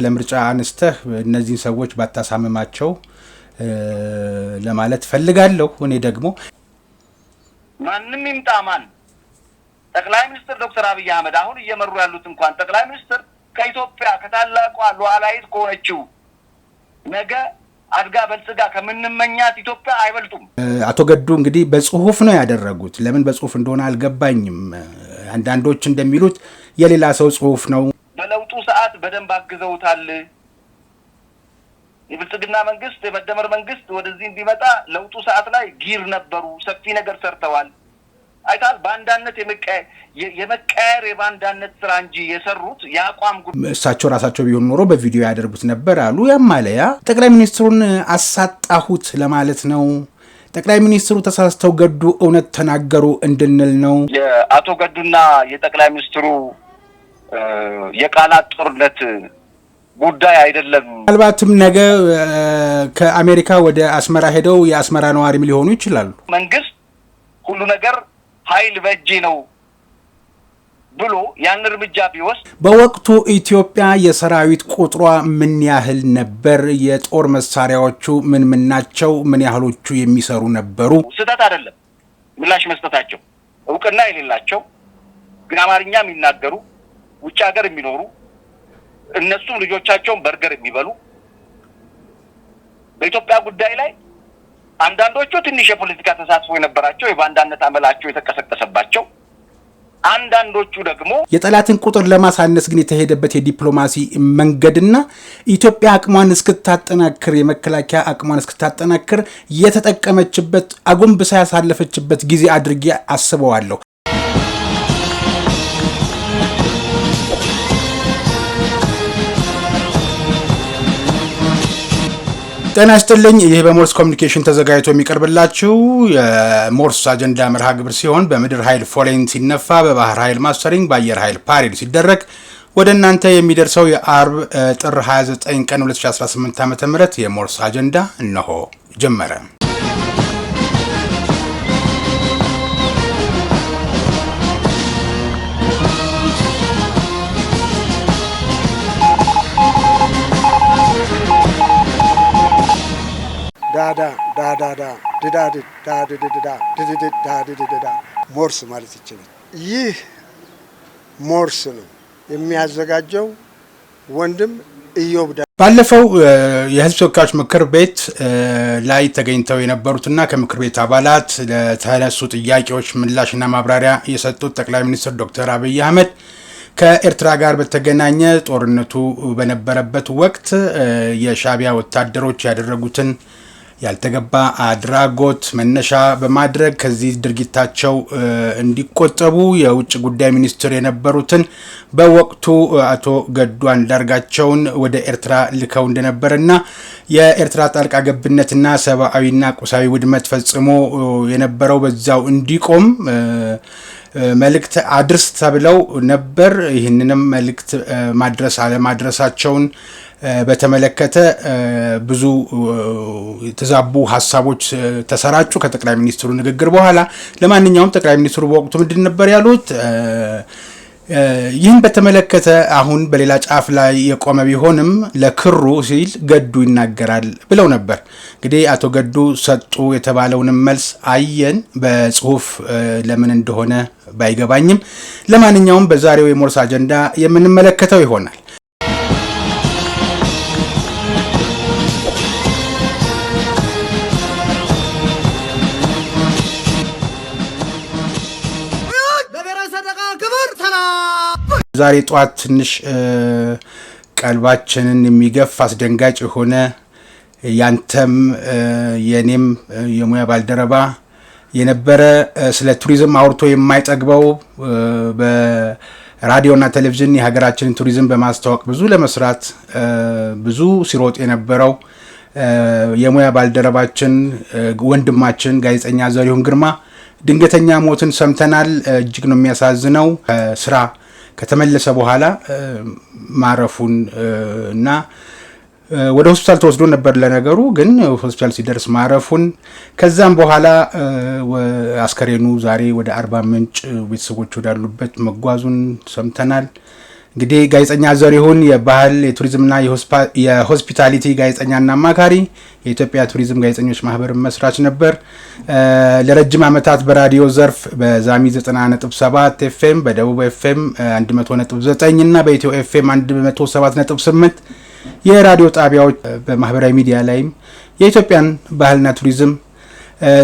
ስለምርጫ አንስተህ እነዚህ ሰዎች ባታሳመማቸው ለማለት ፈልጋለሁ። እኔ ደግሞ ማንንም ይምጣማን ጠቅላይ ሚኒስትር ዶክተር አብይ አህመድ አሁን እየመሩ ያሉት እንኳን ጠቅላይ ሚኒስትር ከኢትዮጵያ ከታላቋ ሉዓላዊት ከሆነችው ነገ አድጋ በልጽጋ ከምንመኛት ኢትዮጵያ አይበልጡም። አቶ ገዱ እንግዲህ በጽሁፍ ነው ያደረጉት። ለምን በጽሁፍ እንደሆነ አልገባኝም። አንዳንዶች እንደሚሉት የሌላ ሰው ጽሁፍ ነው። በለውጡ ሰዓት በደንብ አግዘውታል። የብልጽግና መንግስት የመደመር መንግስት ወደዚህ እንዲመጣ ለውጡ ሰዓት ላይ ጊር ነበሩ። ሰፊ ነገር ሰርተዋል። አይታል ባንዳነት የመቀየር የባንዳነት ስራ እንጂ የሰሩት ያቋም እሳቸው ራሳቸው ቢሆን ኖሮ በቪዲዮ ያደርጉት ነበር አሉ። ያማለያ ጠቅላይ ሚኒስትሩን አሳጣሁት ለማለት ነው። ጠቅላይ ሚኒስትሩ ተሳስተው ገዱ እውነት ተናገሩ እንድንል ነው። የአቶ ገዱና የጠቅላይ ሚኒስትሩ የቃላት ጦርነት ጉዳይ አይደለም። ምናልባትም ነገ ከአሜሪካ ወደ አስመራ ሄደው የአስመራ ነዋሪም ሊሆኑ ይችላሉ። መንግስት ሁሉ ነገር ኃይል በእጄ ነው ብሎ ያን እርምጃ ቢወስድ በወቅቱ ኢትዮጵያ የሰራዊት ቁጥሯ ምን ያህል ነበር? የጦር መሳሪያዎቹ ምን ናቸው? ምን ያህሎቹ የሚሰሩ ነበሩ? ስህተት አይደለም ምላሽ መስጠታቸው። እውቅና የሌላቸው ግን አማርኛ የሚናገሩ ውጭ ሀገር የሚኖሩ እነሱም ልጆቻቸውን በርገር የሚበሉ በኢትዮጵያ ጉዳይ ላይ አንዳንዶቹ ትንሽ የፖለቲካ ተሳትፎ የነበራቸው የባንዳነት አመላቸው የተቀሰቀሰባቸው፣ አንዳንዶቹ ደግሞ የጠላትን ቁጥር ለማሳነስ ግን የተሄደበት የዲፕሎማሲ መንገድና ኢትዮጵያ አቅሟን እስክታጠናክር የመከላከያ አቅሟን እስክታጠናክር የተጠቀመችበት አጎንብሳ ያሳለፈችበት ጊዜ አድርጌ አስበዋለሁ። ጤና ይስጥልኝ። ይህ በሞርስ ኮሚኒኬሽን ተዘጋጅቶ የሚቀርብላችሁ የሞርስ አጀንዳ መርሃ ግብር ሲሆን በምድር ኃይል ፎሌን ሲነፋ፣ በባህር ኃይል ማስተሪንግ፣ በአየር ኃይል ፓሬድ ሲደረግ ወደ እናንተ የሚደርሰው የአርብ ጥር 29 ቀን 2018 ዓ.ም የሞርስ አጀንዳ እነሆ ጀመረ። ሞርስ ማለት ይችላል። ይህ ሞርስ ነው የሚያዘጋጀው ወንድም ኢዮብ። ባለፈው የህዝብ ተወካዮች ምክር ቤት ላይ ተገኝተው የነበሩትና ከምክር ቤት አባላት ለተነሱ ጥያቄዎች ምላሽና ማብራሪያ የሰጡት ጠቅላይ ሚኒስትር ዶክተር አብይ አህመድ ከኤርትራ ጋር በተገናኘ ጦርነቱ በነበረበት ወቅት የሻዕቢያ ወታደሮች ያደረጉትን ያልተገባ አድራጎት መነሻ በማድረግ ከዚህ ድርጊታቸው እንዲቆጠቡ የውጭ ጉዳይ ሚኒስትር የነበሩትን በወቅቱ አቶ ገዱ አንዳርጋቸውን ወደ ኤርትራ ልከው እንደነበረና የኤርትራ ጣልቃ ገብነትና ሰብአዊና ቁሳዊ ውድመት ፈጽሞ የነበረው በዛው እንዲቆም መልእክት አድርስ ተብለው ነበር። ይህንንም መልእክት ማድረስ አለማድረሳቸውን በተመለከተ ብዙ የተዛቡ ሀሳቦች ተሰራጩ ከጠቅላይ ሚኒስትሩ ንግግር በኋላ። ለማንኛውም ጠቅላይ ሚኒስትሩ በወቅቱ ምንድን ነበር ያሉት? ይህን በተመለከተ አሁን በሌላ ጫፍ ላይ የቆመ ቢሆንም ለክሩ ሲል ገዱ ይናገራል ብለው ነበር። እንግዲህ አቶ ገዱ ሰጡ የተባለውንም መልስ አየን። በጽሁፍ ለምን እንደሆነ ባይገባኝም ለማንኛውም በዛሬው የሞርስ አጀንዳ የምንመለከተው ይሆናል። ዛሬ ጧት ትንሽ ቀልባችንን የሚገፍ አስደንጋጭ የሆነ ያንተም የኔም የሙያ ባልደረባ የነበረ ስለ ቱሪዝም አውርቶ የማይጠግበው በራዲዮና ቴሌቪዥን የሀገራችንን ቱሪዝም በማስተዋወቅ ብዙ ለመስራት ብዙ ሲሮጥ የነበረው የሙያ ባልደረባችን ወንድማችን ጋዜጠኛ ዘሪሁን ግርማ ድንገተኛ ሞትን ሰምተናል። እጅግ ነው የሚያሳዝነው። ስራ ከተመለሰ በኋላ ማረፉን እና ወደ ሆስፒታል ተወስዶ ነበር። ለነገሩ ግን ሆስፒታል ሲደርስ ማረፉን ከዛም በኋላ አስከሬኑ ዛሬ ወደ አርባ ምንጭ ቤተሰቦች ወዳሉበት መጓዙን ሰምተናል። እንግዲህ ጋዜጠኛ ዘሪሁን የባህል የቱሪዝምና የሆስፒታሊቲ ጋዜጠኛና አማካሪ የኢትዮጵያ ቱሪዝም ጋዜጠኞች ማህበር መስራች ነበር። ለረጅም ዓመታት በራዲዮ ዘርፍ በዛሚ 90.7 ኤፍኤም በደቡብ ኤፍኤም 100.9 እና በኢትዮ ኤፍኤም 107.8 የራዲዮ ጣቢያዎች በማህበራዊ ሚዲያ ላይም የኢትዮጵያን ባህልና ቱሪዝም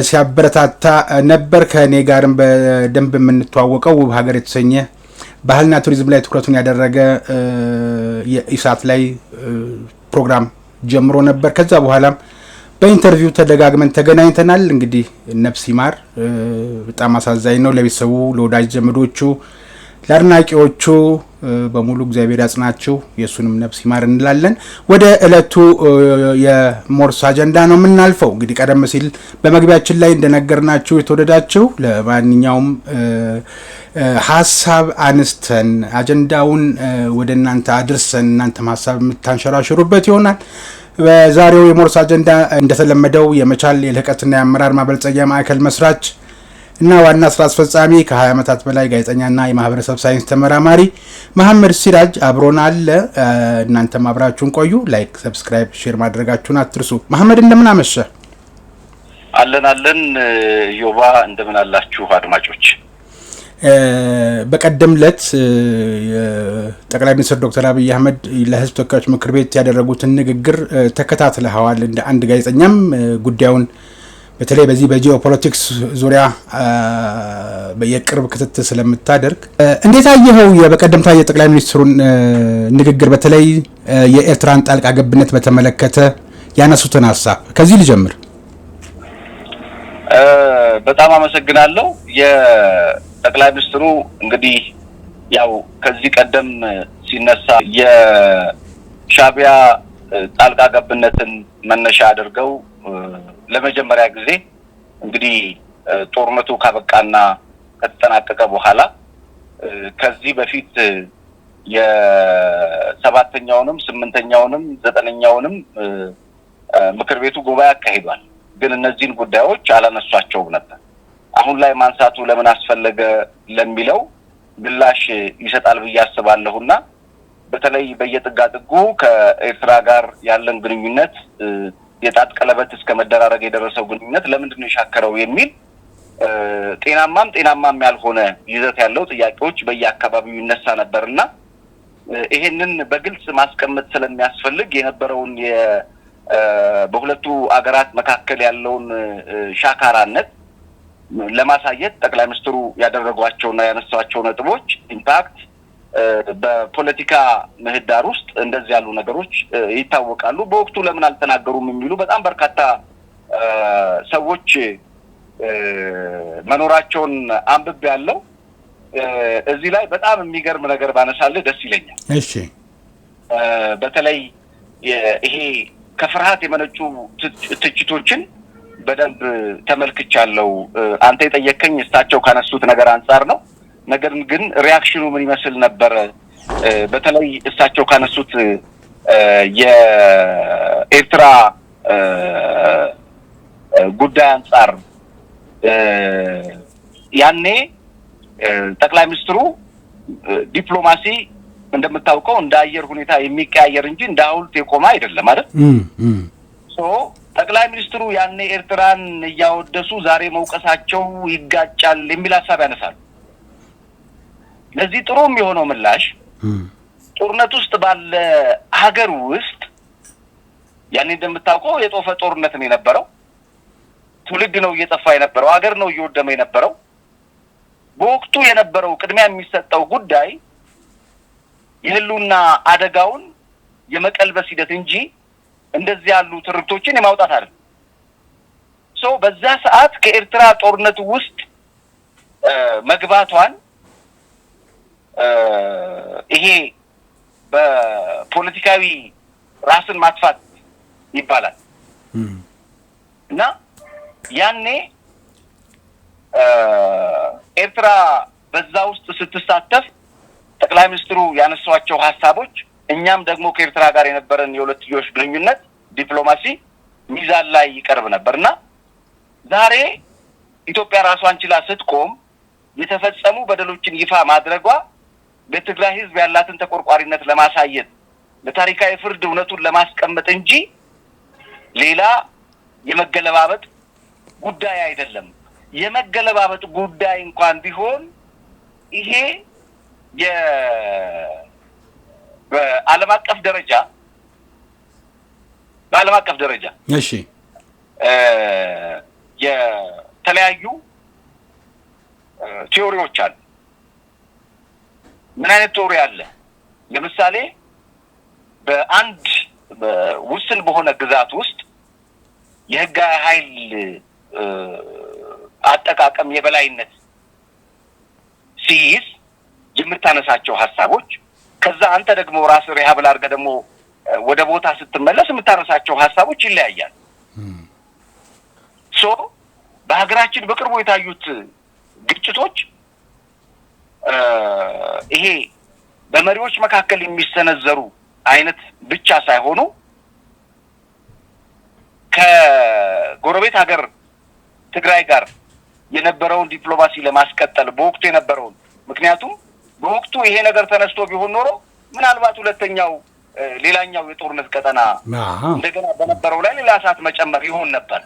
ሲያበረታታ ነበር። ከኔ ጋርም በደንብ የምንተዋወቀው ውብ ሀገር የተሰኘ ባህልና ቱሪዝም ላይ ትኩረቱን ያደረገ የኢሳት ላይ ፕሮግራም ጀምሮ ነበር። ከዛ በኋላም በኢንተርቪው ተደጋግመን ተገናኝተናል። እንግዲህ ነፍስ ይማር። በጣም አሳዛኝ ነው። ለቤተሰቡ፣ ለወዳጅ ዘመዶቹ፣ ለአድናቂዎቹ በሙሉ እግዚአብሔር ያጽናችሁ፣ የሱንም ነፍስ ይማር እንላለን። ወደ እለቱ የሞርስ አጀንዳ ነው የምናልፈው። እንግዲህ ቀደም ሲል በመግቢያችን ላይ እንደነገርናችሁ የተወደዳችሁ ለማንኛውም ሀሳብ አንስተን አጀንዳውን ወደ እናንተ አድርሰን እናንተም ሀሳብ የምታንሸራሽሩበት ይሆናል። በዛሬው የሞርስ አጀንዳ እንደተለመደው የመቻል የልህቀትና የአመራር ማበልጸጊያ ማዕከል መስራች እና ዋና ስራ አስፈጻሚ ከ20 ዓመታት በላይ ጋዜጠኛና የማህበረሰብ ሳይንስ ተመራማሪ መሐመድ ሲራጅ አብሮን አለ። እናንተም አብራችሁን ቆዩ። ላይክ፣ ሰብስክራይብ፣ ሼር ማድረጋችሁን አትርሱ። መሐመድ እንደምን አመሸ? አለን ዮባ፣ እንደምን አላችሁ አድማጮች? በቀደም ዕለት ጠቅላይ ሚኒስትር ዶክተር አብይ አህመድ ለህዝብ ተወካዮች ምክር ቤት ያደረጉትን ንግግር ተከታትለዋል። እንደ አንድ ጋዜጠኛም ጉዳዩን በተለይ በዚህ በጂኦፖለቲክስ ዙሪያ የቅርብ ክትትል ስለምታደርግ እንዴት አየኸው በቀደምታ የጠቅላይ ሚኒስትሩን ንግግር፣ በተለይ የኤርትራን ጣልቃ ገብነት በተመለከተ ያነሱትን ሀሳብ? ከዚህ ልጀምር። በጣም አመሰግናለሁ። የጠቅላይ ሚኒስትሩ እንግዲህ ያው ከዚህ ቀደም ሲነሳ የሻዕቢያ ጣልቃ ገብነትን መነሻ አድርገው ለመጀመሪያ ጊዜ እንግዲህ ጦርነቱ ካበቃና ከተጠናቀቀ በኋላ ከዚህ በፊት የ7ኛውንም 8ኛውንም 9ኛውንም ምክር ቤቱ ጉባኤ አካሂዷል። ግን እነዚህን ጉዳዮች አላነሷቸውም ነበር። አሁን ላይ ማንሳቱ ለምን አስፈለገ ለሚለው ምላሽ ይሰጣል ብዬ አስባለሁና በተለይ በየጥጋጥጉ ከኤርትራ ጋር ያለን ግንኙነት የጣት ቀለበት እስከ መደራረግ የደረሰው ግንኙነት ለምንድን ነው የሻከረው የሚል ጤናማም ያልሆነ ይዘት ያለው ጥያቄዎች በየአካባቢው ይነሳ ነበርና ይሄንን በግልጽ ማስቀመጥ ስለሚያስፈልግ የነበረውን በሁለቱ አገራት መካከል ያለውን ሻካራነት ለማሳየት ጠቅላይ ሚኒስትሩ ያደረጓቸውና ያነሷቸው ነጥቦች ኢምፓክት በፖለቲካ ምህዳር ውስጥ እንደዚህ ያሉ ነገሮች ይታወቃሉ። በወቅቱ ለምን አልተናገሩም የሚሉ በጣም በርካታ ሰዎች መኖራቸውን አንብቤ ያለው እዚህ ላይ በጣም የሚገርም ነገር ባነሳልህ ደስ ይለኛል። እሺ፣ በተለይ ይሄ ከፍርሃት የመነጩ ትችቶችን በደንብ ተመልክቻለሁ። አንተ የጠየቀኝ እሳቸው ካነሱት ነገር አንፃር ነው። ነገር ግን ሪአክሽኑ ምን ይመስል ነበር? በተለይ እሳቸው ካነሱት የኤርትራ ጉዳይ አንፃር ያኔ ጠቅላይ ሚኒስትሩ ዲፕሎማሲ እንደምታውቀው እንደ አየር ሁኔታ የሚቀያየር እንጂ እንደ ሐውልት የቆመ አይደለም አይደል? ጠቅላይ ሚኒስትሩ ያኔ ኤርትራን እያወደሱ ዛሬ መውቀሳቸው ይጋጫል የሚል ሀሳብ ያነሳሉ። ለዚህ ጥሩ የሚሆነው ምላሽ ጦርነት ውስጥ ባለ ሀገር ውስጥ ያኔ እንደምታውቀው የጦፈ ጦርነት ነው የነበረው። ትውልድ ነው እየጠፋ የነበረው፣ ሀገር ነው እየወደመ የነበረው። በወቅቱ የነበረው ቅድሚያ የሚሰጠው ጉዳይ የህልውና አደጋውን የመቀልበስ ሂደት እንጂ እንደዚህ ያሉ ትርክቶችን የማውጣት አይደለም። በዛ ሰዓት ከኤርትራ ጦርነት ውስጥ መግባቷን ይሄ በፖለቲካዊ ራስን ማጥፋት ይባላል እና ያኔ ኤርትራ በዛ ውስጥ ስትሳተፍ ጠቅላይ ሚኒስትሩ ያነሷቸው ሀሳቦች እኛም ደግሞ ከኤርትራ ጋር የነበረን የሁለትዮሽ ግንኙነት ዲፕሎማሲ ሚዛን ላይ ይቀርብ ነበርና ዛሬ ኢትዮጵያ ራሷን ችላ ስትቆም የተፈጸሙ በደሎችን ይፋ ማድረጓ ለትግራይ ህዝብ ያላትን ተቆርቋሪነት ለማሳየት ለታሪካዊ ፍርድ እውነቱን ለማስቀመጥ እንጂ ሌላ የመገለባበጥ ጉዳይ አይደለም። የመገለባበጥ ጉዳይ እንኳን ቢሆን ይሄ በዓለም አቀፍ ደረጃ እሺ የተለያዩ ቲዮሪዎች አሉ። ምን አይነት ቲዮሪ አለ? ለምሳሌ በአንድ ውስን በሆነ ግዛት ውስጥ የህግ ኃይል አጠቃቀም የበላይነት ሲይዝ የምታነሳቸው ሀሳቦች ከዛ አንተ ደግሞ ራስ ሪሃብል አድርገህ ደግሞ ወደ ቦታ ስትመለስ የምታነሳቸው ሀሳቦች ይለያያል። በሀገራችን በቅርቡ የታዩት ግጭቶች ይሄ በመሪዎች መካከል የሚሰነዘሩ አይነት ብቻ ሳይሆኑ ከጎረቤት ሀገር ትግራይ ጋር የነበረውን ዲፕሎማሲ ለማስቀጠል በወቅቱ የነበረውን ምክንያቱም በወቅቱ ይሄ ነገር ተነስቶ ቢሆን ኖሮ ምናልባት ሌላኛው የጦርነት ቀጠና እንደገና በነበረው ላይ ሌላ ሰዓት መጨመር ይሆን ነበር።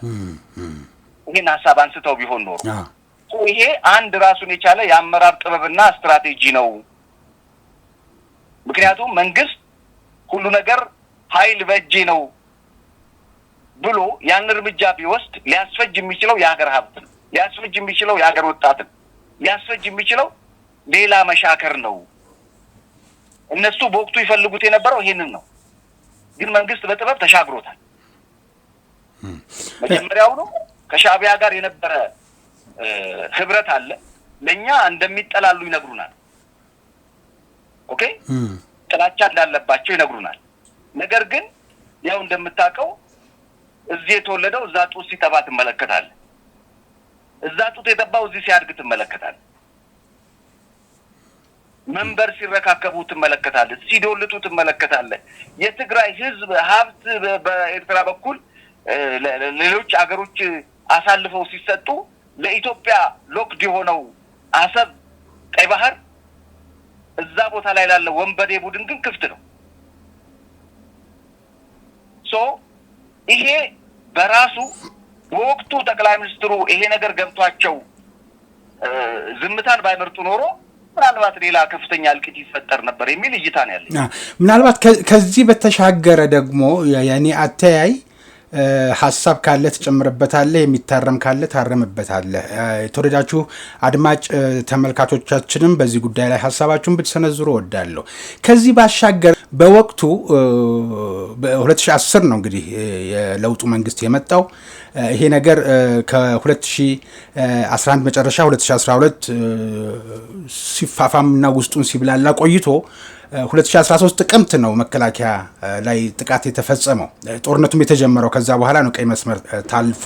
ይሄን ሐሳብ አንስተው ቢሆን ኖሮ ይሄ አንድ ራሱን የቻለ የአመራር ጥበብና ስትራቴጂ ነው። ምክንያቱም መንግስት ሁሉ ነገር ኃይል በእጄ ነው ብሎ ያን እርምጃ ቢወስድ ሊያስፈጅ የሚችለው የሀገር ሀብት ነው፣ ሊያስፈጅ የሚችለው የሀገር ወጣት ነው፣ ሊያስፈጅ የሚችለው ሌላ መሻከር ነው። እነሱ በወቅቱ ይፈልጉት የነበረው ይሄንን ነው። ግን መንግስት በጥበብ ተሻግሮታል። መጀመሪያው ነው ከሻዕቢያ ጋር የነበረ ህብረት አለ። ለኛ እንደሚጠላሉ ይነግሩናል። ኦኬ ጥላቻ እንዳለባቸው ይነግሩናል። ነገር ግን ያው እንደምታውቀው እዚህ የተወለደው እዛ ጡት ሲጠባ ትመለከታለህ። እዛ ጡት የጠባው እዚህ ሲያድግ ትመለከታለህ። መንበር ሲረካከቡ ትመለከታለህ፣ ሲዶልቱ ትመለከታለህ። የትግራይ ህዝብ ሀብት በኤርትራ በኩል ሌሎች አገሮች አሳልፈው ሲሰጡ ለኢትዮጵያ ሎክድ የሆነው አሰብ፣ ቀይ ባህር እዛ ቦታ ላይ ላለ ወንበዴ ቡድን ግን ክፍት ነው። ይሄ በራሱ በወቅቱ ጠቅላይ ሚኒስትሩ ይሄ ነገር ገብቷቸው ዝምታን ባይመርጡ ኖሮ ምናልባት ሌላ ከፍተኛ እልቂት ይፈጠር ነበር የሚል እይታ ነው ያለኝ። ምናልባት ከዚህ በተሻገረ ደግሞ የኔ አተያይ ሐሳብ ካለ ተጨምረበታለህ፣ የሚታረም ካለ ታረምበታለህ። የተወደዳችሁ አድማጭ ተመልካቾቻችንም በዚህ ጉዳይ ላይ ሐሳባችሁን ብትሰነዝሩ እወዳለሁ። ከዚህ ባሻገር በወቅቱ በ2010 ነው እንግዲህ የለውጡ መንግስት የመጣው። ይሄ ነገር ከ2011 መጨረሻ 2012 ሲፋፋምና ውስጡን ሲብላላ ቆይቶ 2013 ጥቅምት ነው መከላከያ ላይ ጥቃት የተፈጸመው። ጦርነቱም የተጀመረው ከዛ በኋላ ነው፣ ቀይ መስመር ታልፎ።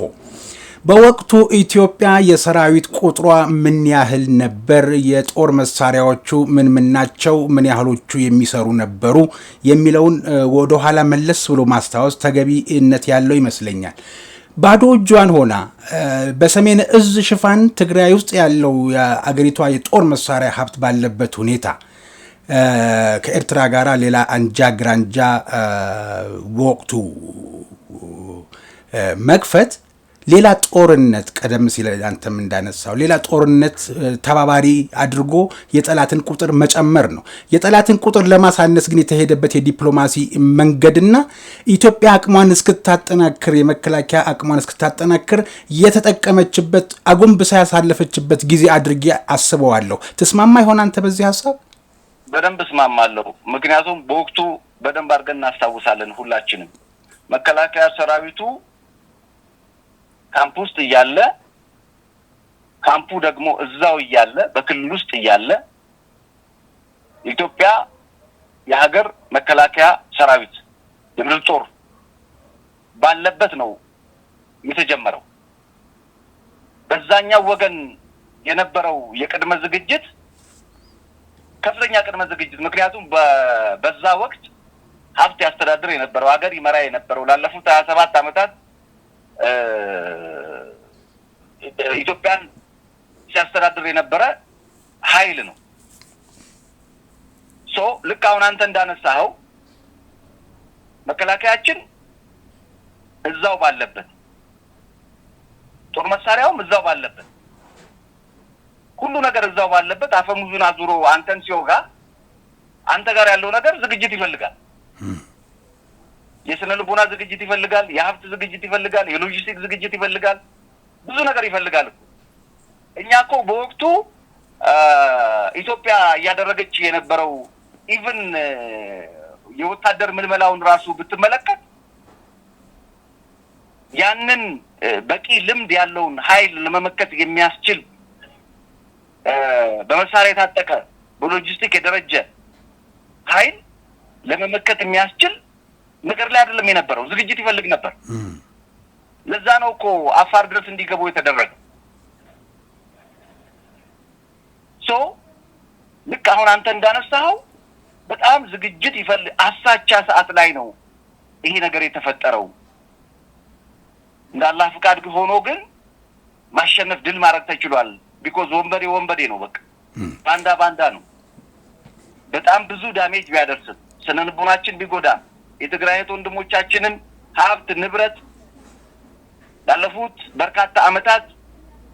በወቅቱ ኢትዮጵያ የሰራዊት ቁጥሯ ምን ያህል ነበር? የጦር መሳሪያዎቹ ምን ናቸው? ምን ያህሎቹ የሚሰሩ ነበሩ? የሚለውን ወደኋላ መለስ ብሎ ማስታወስ ተገቢነት ያለው ይመስለኛል። ባዶ እጇን ሆና በሰሜን እዝ ሽፋን ትግራይ ውስጥ ያለው የአገሪቷ የጦር መሳሪያ ሀብት ባለበት ሁኔታ ከኤርትራ ጋር ሌላ አንጃ ግራንጃ ወቅቱ መክፈት ሌላ ጦርነት ቀደም ሲል አንተም እንዳነሳው ሌላ ጦርነት ተባባሪ አድርጎ የጠላትን ቁጥር መጨመር ነው። የጠላትን ቁጥር ለማሳነስ ግን የተሄደበት የዲፕሎማሲ መንገድና ኢትዮጵያ አቅሟን እስክታጠናክር የመከላከያ አቅሟን እስክታጠናክር የተጠቀመችበት አጎንብሳ ያሳለፈችበት ጊዜ አድርጌ አስበዋለሁ። ተስማማ ይሆን አንተ በዚህ ሐሳብ? በደንብ እስማማለሁ። ምክንያቱም በወቅቱ በደንብ አድርገን እናስታውሳለን ሁላችንም መከላከያ ሰራዊቱ ካምፕ ውስጥ እያለ ካምፑ ደግሞ እዛው እያለ በክልል ውስጥ እያለ ኢትዮጵያ የሀገር መከላከያ ሰራዊት የምድር ጦር ባለበት ነው የተጀመረው። በዛኛው ወገን የነበረው የቅድመ ዝግጅት ከፍተኛ ቅድመ ዝግጅት ምክንያቱም በዛ ወቅት ሀብት ያስተዳድር የነበረው ሀገር ይመራ የነበረው ላለፉት 27 ዓመታት ኢትዮጵያን ሲያስተዳድር የነበረ ኃይል ነው። ልክ አሁን አንተ እንዳነሳኸው መከላከያችን እዛው ባለበት ጦር መሳሪያውም እዛው ባለበት ሁሉ ነገር እዛው ባለበት አፈሙዙን አዙሮ አንተን ሲወጋ አንተ ጋር ያለው ነገር ዝግጅት ይፈልጋል። የስነ ልቦና ዝግጅት ይፈልጋል፣ የሀብት ዝግጅት ይፈልጋል፣ የሎጂስቲክ ዝግጅት ይፈልጋል፣ ብዙ ነገር ይፈልጋል። እኛ እኮ በወቅቱ ኢትዮጵያ ያደረገች የነበረው ኢቭን የወታደር ምልመላውን ራሱ ብትመለከት ያንን በቂ ልምድ ያለውን ኃይል ለመመከት የሚያስችል በመሳሪያ የታጠቀ በሎጂስቲክ የደረጀ ኃይል ለመመከት የሚያስችል ነገር ላይ አይደለም የነበረው፣ ዝግጅት ይፈልግ ነበር። ለዛ ነው እኮ አፋር ድረስ እንዲገቡ የተደረገው። ልክ አሁን አንተ እንዳነሳኸው በጣም ዝግጅት ይፈልግ አሳቻ ሰዓት ላይ ነው ይሄ ነገር የተፈጠረው። እንዳላህ ፍቃድ ሆኖ ግን ማሸነፍ ድል ማድረግ ተችሏል። ቢኮዝ ወንበዴ ነው፣ በቃ ባንዳ ነው። በጣም ብዙ ዳሜጅ ቢያደርስም ስነልቦናችን ቢጎዳ የትግራይ ወንድሞቻችንን ሀብት ንብረት ላለፉት በርካታ አመታት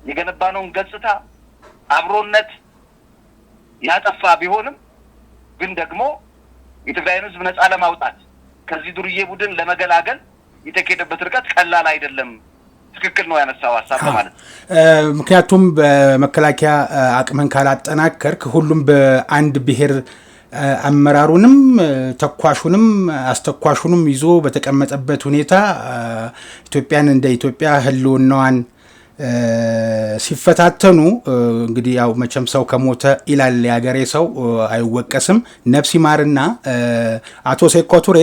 የገነባነውን ገጽታ አብሮነት ያጠፋ ቢሆንም ግን ደግሞ የትግራይን ህዝብ ነፃ ለማውጣት ከዚህ ዱርዬ ቡድን ለመገላገል የተከደበት ርቀት ቀላል አይደለም። ትክክል ነው ያነሳው ሐሳብ ማለት ምክንያቱም በመከላከያ አቅምን ካላጠናከርክ ሁሉም በአንድ ብሔር አመራሩንም ተኳሹንም አስተኳሹንም ይዞ በተቀመጠበት ሁኔታ ኢትዮጵያን እንደ ኢትዮጵያ ህልውናዋን ሲፈታተኑ እንግዲህ ያው መቼም ሰው ከሞተ ይላል ያገሬ ሰው አይወቀስም። ነፍስ ይማርና አቶ ሴኮ ቱሬ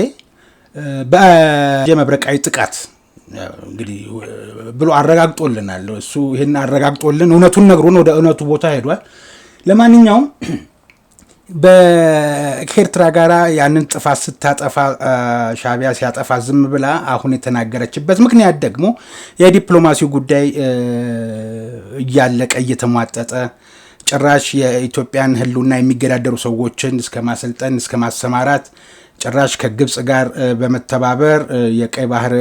በመብረቃዊ ጥቃት እንግዲህ ብሎ አረጋግጦልናል። እሱ ይሄን አረጋግጦልን እውነቱን ነግሮን ወደ እውነቱ ቦታ ሄዷል። ለማንኛውም በኤርትራ ጋራ ያንን ጥፋት ስታጠፋ ሻቢያ ሲያጠፋ ዝም ብላ አሁን የተናገረችበት ምክንያት ደግሞ የዲፕሎማሲው ጉዳይ እያለቀ እየተሟጠጠ ጭራሽ የኢትዮጵያን ህልውና የሚገዳደሩ ሰዎችን እስከ ማሰልጠን እስከ ማሰማራት ጭራሽ ከግብጽ ጋር በመተባበር የቀይ ባህር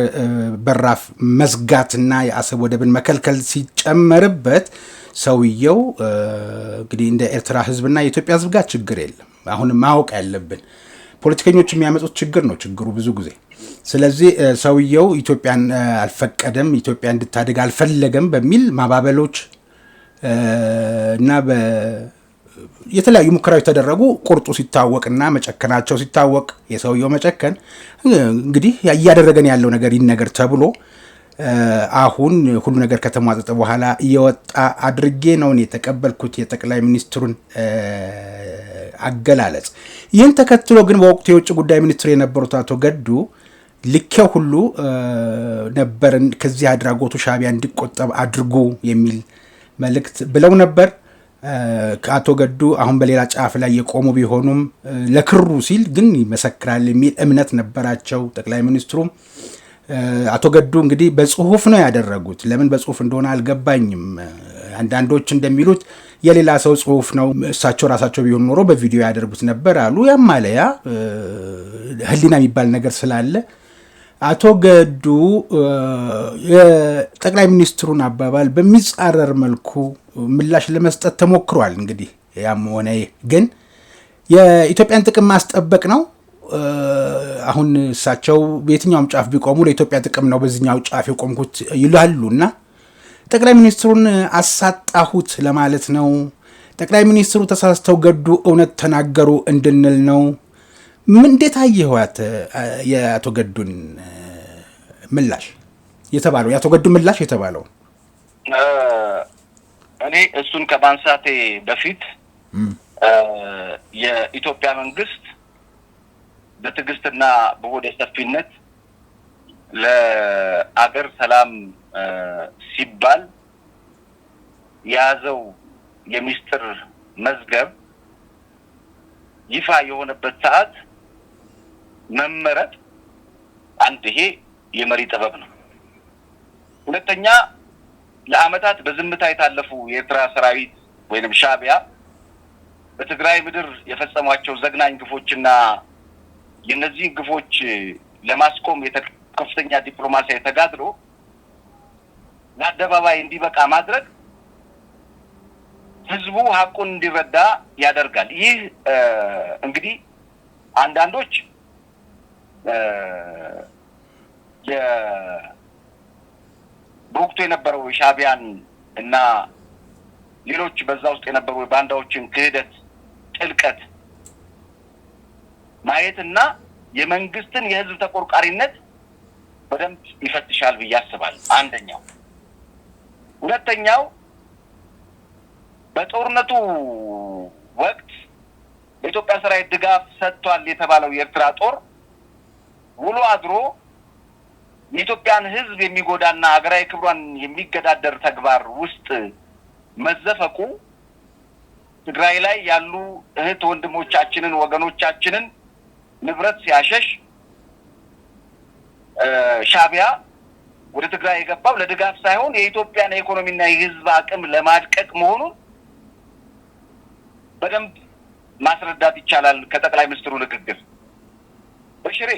በራፍ መዝጋትና የአሰብ ወደብን መከልከል ሲጨመርበት ሰውየው እንግዲህ እንደ ኤርትራ ህዝብና የኢትዮጵያ ህዝብ ጋር ችግር የለም። አሁን ማወቅ ያለብን ፖለቲከኞች የሚያመጡት ችግር ነው ችግሩ ብዙ ጊዜ። ስለዚህ ሰውየው ኢትዮጵያን አልፈቀደም፣ ኢትዮጵያ እንድታድግ አልፈለገም በሚል ማባበሎች እና የተለያዩ ሙከራዎች ተደረጉ። ቁርጡ ሲታወቅና መጨከናቸው ሲታወቅ የሰውየው መጨከን እንግዲህ እያደረገን ያለው ነገር ይነገር ተብሎ አሁን ሁሉ ነገር ከተሟጠጠ በኋላ እየወጣ አድርጌ ነው የተቀበልኩት የጠቅላይ ሚኒስትሩን አገላለጽ። ይህን ተከትሎ ግን በወቅቱ የውጭ ጉዳይ ሚኒስትር የነበሩት አቶ ገዱ ልኬው ሁሉ ነበር ከዚህ አድራጎቱ ሻቢያ እንዲቆጠብ አድርጎ የሚል መልእክት ብለው ነበር። ከአቶ ገዱ አሁን በሌላ ጫፍ ላይ የቆሙ ቢሆኑም ለክሩ ሲል ግን ይመሰክራል የሚል እምነት ነበራቸው ጠቅላይ ሚኒስትሩም። አቶ ገዱ እንግዲህ በጽሁፍ ነው ያደረጉት። ለምን በጽሁፍ እንደሆነ አልገባኝም። አንዳንዶች እንደሚሉት የሌላ ሰው ጽሁፍ ነው፣ እሳቸው ራሳቸው ቢሆን ኖሮ በቪዲዮ ያደርጉት ነበር አሉ። ያማለያ ህሊና የሚባል ነገር ስላለ አቶ ገዱ የጠቅላይ ሚኒስትሩን አባባል በሚጻረር መልኩ ምላሽ ለመስጠት ተሞክሯል። እንግዲህ ያም ሆነ ግን የኢትዮጵያን ጥቅም ማስጠበቅ ነው። አሁን እሳቸው በየትኛውም ጫፍ ቢቆሙ ለኢትዮጵያ ጥቅም ነው በዚህኛው ጫፍ የቆምኩት ይላሉና ጠቅላይ ሚኒስትሩን አሳጣሁት ለማለት ነው። ጠቅላይ ሚኒስትሩ ተሳስተው ገዱ እውነት ተናገሩ እንድንል ነው። እንዴት አየኋት የአቶ ገዱን ምላሽ የተባለው የአቶ ገዱ ምላሽ የተባለው? እኔ እሱን ከማንሳቴ በፊት የኢትዮጵያ መንግስት በትዕግስትና በሆደ ሰፊነት ለአገር ሰላም ሲባል የያዘው የሚስጥር መዝገብ ይፋ የሆነበት ሰዓት መመረጥ አንድ ይሄ የመሪ ጥበብ ነው። ሁለተኛ ለአመታት በዝምታ የታለፉ የኤርትራ ሰራዊት ወይንም ሻቢያ በትግራይ ምድር የፈጸሟቸው ዘግናኝ ግፎችና የነዚህ ግፎች ለማስቆም ከፍተኛ ዲፕሎማሲያዊ ተጋድሎ ለአደባባይ እንዲበቃ ማድረግ ህዝቡ ሀቁን እንዲረዳ ያደርጋል። ይህ እንግዲህ አንዳንዶች በወቅቱ የነበረው ሻቢያን እና ሌሎች በዛ ውስጥ የነበሩ ባንዳዎችን ክህደት ጥልቀት ማየትና የመንግስትን የህዝብ ተቆርቋሪነት በደንብ ይፈትሻል ብዬ አስባለሁ። አንደኛው። ሁለተኛው በጦርነቱ ወቅት በኢትዮጵያ ሰራዊት ድጋፍ ሰጥቷል የተባለው የኤርትራ ጦር ውሎ አድሮ የኢትዮጵያን ህዝብ የሚጎዳና ሀገራዊ ክብሯን የሚገዳደር ተግባር ውስጥ መዘፈቁ ትግራይ ላይ ያሉ እህት ወንድሞቻችንን ወገኖቻችንን ንብረት ሲያሸሽ ሻቢያ ወደ ትግራይ የገባው ለድጋፍ ሳይሆን የኢትዮጵያን ኢኮኖሚና የህዝብ አቅም ለማድቀቅ መሆኑን በደንብ ማስረዳት ይቻላል። ከጠቅላይ ሚኒስትሩ ንግግር በሽሬ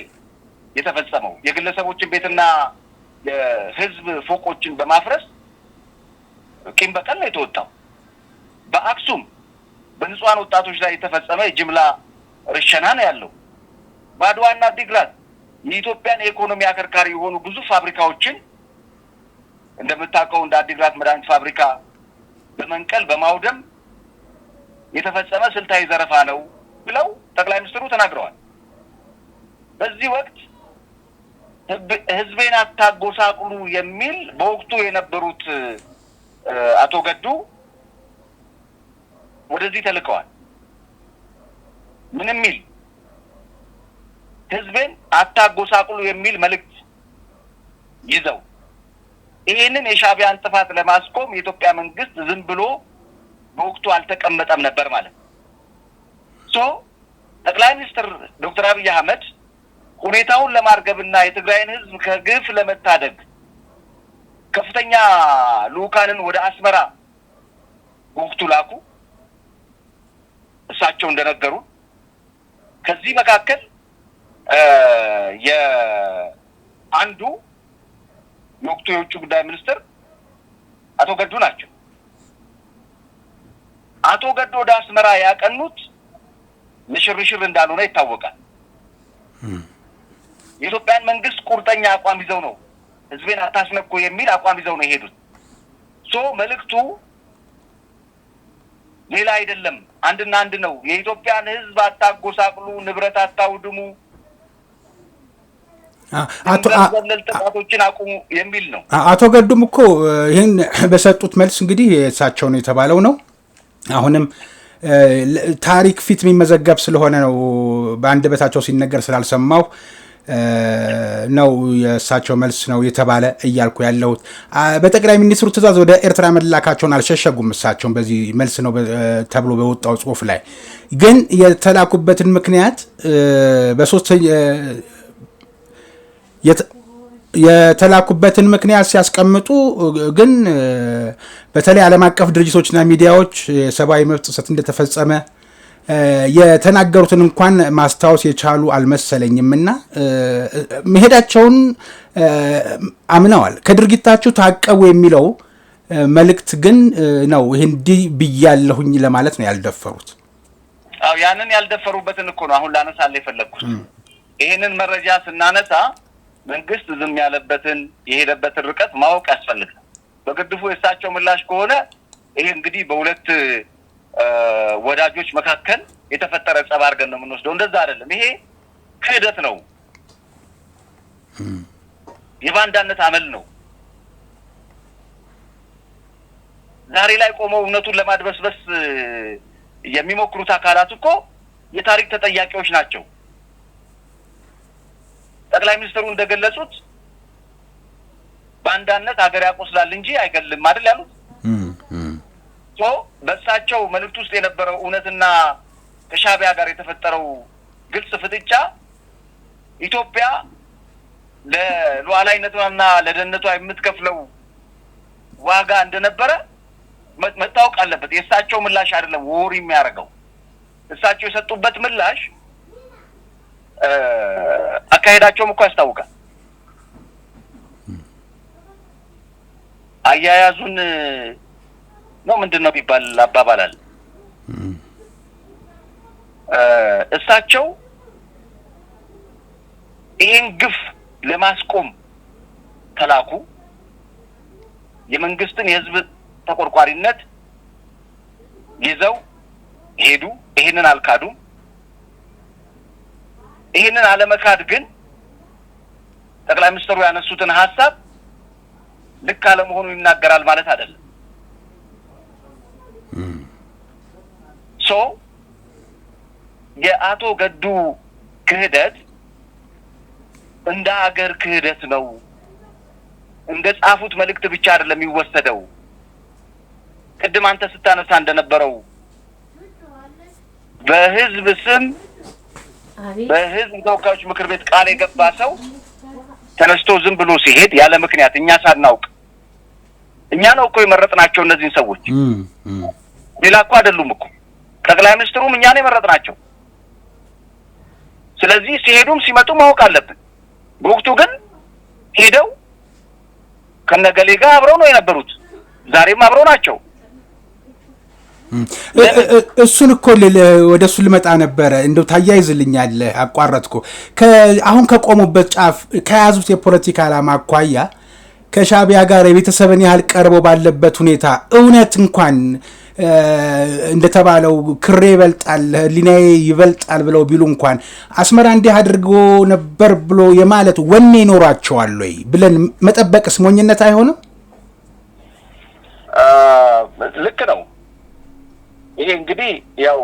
የተፈጸመው የግለሰቦችን ቤትና የህዝብ ፎቆችን በማፍረስ ቂም በቀል ነው የተወጣው። በአክሱም በንጹሃን ወጣቶች ላይ የተፈጸመ የጅምላ ርሸና ነው ያለው። በአድዋና አዲግራት የኢትዮጵያን ኢኮኖሚ አከርካሪ የሆኑ ብዙ ፋብሪካዎችን እንደምታውቀው እንደ አዲግራት መድኃኒት ፋብሪካ በመንቀል በማውደም የተፈጸመ ስልታዊ ዘረፋ ነው ብለው ጠቅላይ ሚኒስትሩ ተናግረዋል። በዚህ ወቅት ህዝቤን አታጎሳቁሉ የሚል በወቅቱ የነበሩት አቶ ገዱ ወደዚህ ተልከዋል። ምን የሚል ህዝቤን አታጎሳቁሉ የሚል መልእክት ይዘው ይሄንን የሻቢያን ጥፋት ለማስቆም የኢትዮጵያ መንግስት ዝም ብሎ በወቅቱ አልተቀመጠም ነበር ማለት ነው። ጠቅላይ ሚኒስትር ዶክተር አብይ አህመድ ሁኔታውን ለማርገብና የትግራይን ህዝብ ከግፍ ለመታደግ ከፍተኛ ልኡካንን ወደ አስመራ ወቅቱ ላኩ። እሳቸው እንደነገሩ ከዚህ መካከል የአንዱ የወቅቱ የውጭ ጉዳይ ሚኒስትር አቶ ገዱ ናቸው። አቶ ገዱ ወደ አስመራ ያቀኑት ለሽርሽር እንዳልሆነ ይታወቃል። የኢትዮጵያን መንግስት ቁርጠኛ አቋም ይዘው ነው ህዝቤን አታስነኩ የሚል አቋም ይዘው ነው የሄዱት። መልእክቱ ሌላ አይደለም፣ አንድና አንድ ነው። የኢትዮጵያን ህዝብ አታጎሳቅሉ፣ ንብረት አታውድሙ፣ ጥቃቶችን አቁሙ የሚል ነው። አቶ ገዱም እኮ ይህን በሰጡት መልስ እንግዲህ እሳቸው ነው የተባለው ነው። አሁንም ታሪክ ፊት የሚመዘገብ ስለሆነ ነው በአንደበታቸው ሲነገር ስላልሰማሁ ነው የእሳቸው መልስ ነው የተባለ እያልኩ ያለሁት። በጠቅላይ ሚኒስትሩ ትዕዛዝ ወደ ኤርትራ መላካቸውን አልሸሸጉም። እሳቸውን በዚህ መልስ ነው ተብሎ በወጣው ጽሁፍ ላይ ግን የተላኩበትን ምክንያት የተላኩበትን ምክንያት ሲያስቀምጡ ግን በተለይ ዓለም አቀፍ ድርጅቶችና ሚዲያዎች የሰብአዊ መብት ጥሰት እንደተፈጸመ የተናገሩትን እንኳን ማስታወስ የቻሉ አልመሰለኝም እና መሄዳቸውን አምነዋል። ከድርጊታቸው ታቀቡ የሚለው መልእክት ግን ነው ይሄን ብያለሁኝ ለማለት ነው ያልደፈሩት። ያንን ያልደፈሩበትን እኮ ነው አሁን ላነሳለ የፈለኩት። ይሄንን መረጃ ስናነሳ መንግስት ዝም ያለበትን የሄደበትን ርቀት ማወቅ ያስፈልጋል። በግድፉ የእሳቸው ምላሽ ከሆነ ይሄ እንግዲህ በሁለት ወዳጆች መካከል የተፈጠረ ጸብ አድርገን ነው የምንወስደው። እንደዛ አይደለም። ይሄ ክህደት ነው፣ የባንዳነት አመል ነው። ዛሬ ላይ ቆመው እውነቱን ለማድበስበስ የሚሞክሩት አካላት እኮ የታሪክ ተጠያቂዎች ናቸው። ጠቅላይ ሚኒስትሩ እንደገለጹት ባንዳነት ሀገር ያቆስላል እንጂ አይገልም አይደል ያሉት። በእሳቸው መልእክት ውስጥ የነበረው እውነትና ከሻቢያ ጋር የተፈጠረው ግልጽ ፍጥጫ ኢትዮጵያ ለሉዓላዊነቷና ለደህንነቷ የምትከፍለው ዋጋ እንደነበረ መታወቅ አለበት። የእሳቸው ምላሽ አይደለም ወሪ የሚያደርገው እሳቸው የሰጡበት ምላሽ አካሄዳቸውም እኮ ያስታውቃል። አያያዙን ነው ምንድነው ቢባል አባባል አለ። እሳቸው ይሄን ግፍ ለማስቆም ተላኩ። የመንግስትን የህዝብ ተቆርቋሪነት ይዘው ሄዱ። ይሄንን አልካዱም። ይሄንን አለመካድ ግን ጠቅላይ ሚኒስትሩ ያነሱትን ሐሳብ ልክ አለመሆኑ ይናገራል ማለት አይደለም። የአቶ ገዱ ክህደት እንደ ሀገር ክህደት ነው። እንደ ጻፉት መልእክት ብቻ አይደለም የሚወሰደው። ቅድም አንተ ስታነሳ እንደነበረው በህዝብ ስም በህዝብ ተወካዮች ምክር ቤት ቃል የገባ ሰው ተነስቶ ዝም ብሎ ሲሄድ ያለ ምክንያት እኛ ሳናውቅ እኛ ነው እኮ የመረጥናቸው እነዚህን ሰዎች ሌላ እኮ አይደሉም እኮ ጠቅላይ ሚኒስትሩም እኛ ነው የመረጥናቸው። ስለዚህ ሲሄዱም ሲመጡ ማወቅ አለብን። በወቅቱ ግን ሄደው ከነገሌ ጋር አብረው ነው የነበሩት። ዛሬም አብረው ናቸው። እሱን እኮ ወደሱ ልመጣ ነበረ። እንደው ታያይዝልኛለህ፣ አቋረጥኩ። አሁን ከቆሙበት ጫፍ ከያዙት የፖለቲካ ዓላማ አኳያ ከሻዕቢያ ጋር የቤተሰብን ያህል ቀርበው ባለበት ሁኔታ እውነት እንኳን እንደተባለው ክሬ ይበልጣል ህሊናዬ ይበልጣል ብለው ቢሉ እንኳን አስመራ እንዲህ አድርጎ ነበር ብሎ የማለት ወኔ ይኖራቸዋል ወይ ብለን መጠበቅስ ሞኝነት አይሆንም? ልክ ነው። ይሄ እንግዲህ ያው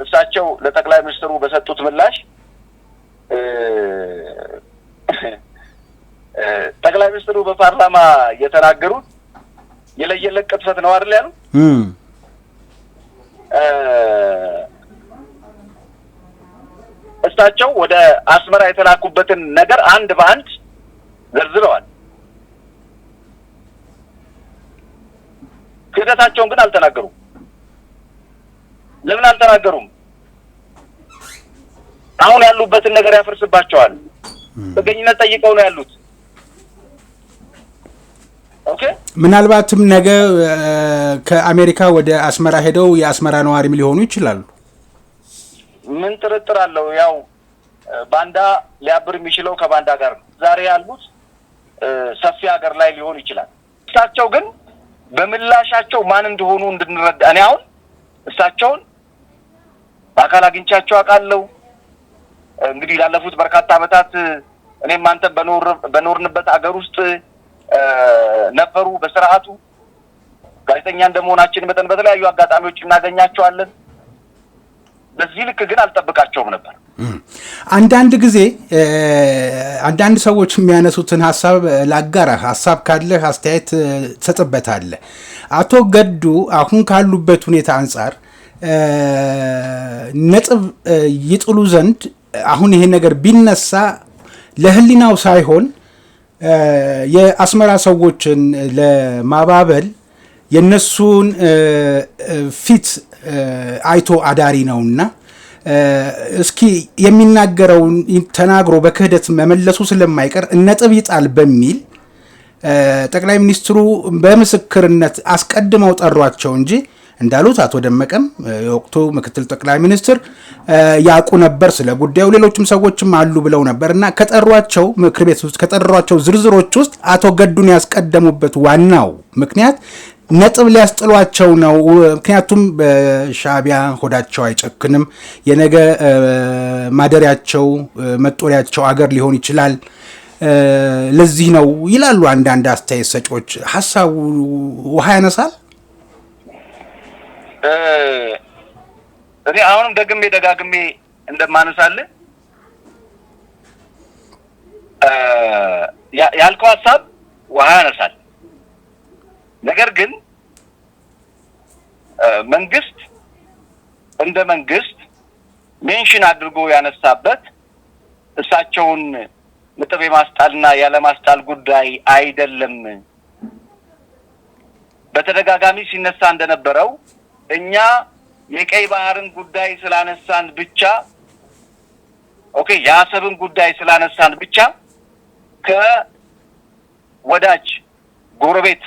እሳቸው ለጠቅላይ ሚኒስትሩ በሰጡት ምላሽ ጠቅላይ ሚኒስትሩ በፓርላማ የተናገሩት የለየለት ቅጥፈት ነው አይደል ያሉት? እሳቸው ወደ አስመራ የተላኩበትን ነገር አንድ በአንድ ዘርዝረዋል። ክህደታቸውን ግን አልተናገሩም። ለምን አልተናገሩም? አሁን ያሉበትን ነገር ያፈርስባቸዋል። ጥገኝነት ጠይቀው ነው ያሉት። ኦኬ፣ ምናልባትም ነገ ከአሜሪካ ወደ አስመራ ሄደው የአስመራ ነዋሪም ሊሆኑ ይችላሉ። ምን ጥርጥር አለው? ያው ባንዳ ሊያብር የሚችለው ከባንዳ ጋር ነው። ዛሬ ያሉት ሰፊ ሀገር ላይ ሊሆን ይችላል። እሳቸው ግን በምላሻቸው ማን እንደሆኑ እንድንረዳ እኔ አሁን እሳቸውን በአካል አግኝቻቸው አውቃለሁ። እንግዲህ ላለፉት በርካታ ዓመታት እኔም አንተ በኖርንበት ሀገር ውስጥ ነበሩ። በስርዓቱ ጋዜጠኛ እንደመሆናችን መጠን በተለያዩ አጋጣሚዎች እናገኛቸዋለን። በዚህ ልክ ግን አልጠብቃቸውም ነበር። አንዳንድ ጊዜ አንዳንድ ሰዎች የሚያነሱትን ሐሳብ ላጋራ። ሐሳብ ካለህ አስተያየት ትሰጥበታለህ። አቶ ገዱ አሁን ካሉበት ሁኔታ አንጻር ነጥብ ይጥሉ ዘንድ አሁን ይሄ ነገር ቢነሳ ለህሊናው ሳይሆን የአስመራ ሰዎችን ለማባበል የነሱን ፊት አይቶ አዳሪ ነውና እስኪ የሚናገረውን ተናግሮ በክህደት መመለሱ ስለማይቀር ነጥብ ይጣል በሚል ጠቅላይ ሚኒስትሩ በምስክርነት አስቀድመው ጠሯቸው እንጂ እንዳሉት አቶ ደመቀም የወቅቱ ምክትል ጠቅላይ ሚኒስትር ያውቁ ነበር ስለ ጉዳዩ፣ ሌሎችም ሰዎችም አሉ ብለው ነበርና ከጠሯቸው ምክር ቤት ውስጥ ከጠሯቸው ዝርዝሮች ውስጥ አቶ ገዱን ያስቀደሙበት ዋናው ምክንያት ነጥብ ሊያስጥሏቸው ነው። ምክንያቱም በሻዕቢያ ሆዳቸው አይጨክንም፣ የነገ ማደሪያቸው መጦሪያቸው አገር ሊሆን ይችላል፣ ለዚህ ነው ይላሉ አንዳንድ አስተያየት ሰጪዎች። ሐሳቡ ውሃ ያነሳል። እኔ አሁንም ደጋግሜ እንደማነሳልህ ያልከው ሐሳብ ውሃ ያነሳል። ነገር ግን መንግስት እንደ መንግስት ሜንሽን አድርጎ ያነሳበት እሳቸውን ነጥብ የማስጣልና ያለ ማስጣል ጉዳይ አይደለም። በተደጋጋሚ ሲነሳ እንደነበረው እኛ የቀይ ባህርን ጉዳይ ስላነሳን ብቻ ኦኬ የአሰብን ጉዳይ ስላነሳን ብቻ ከወዳጅ ጎረቤት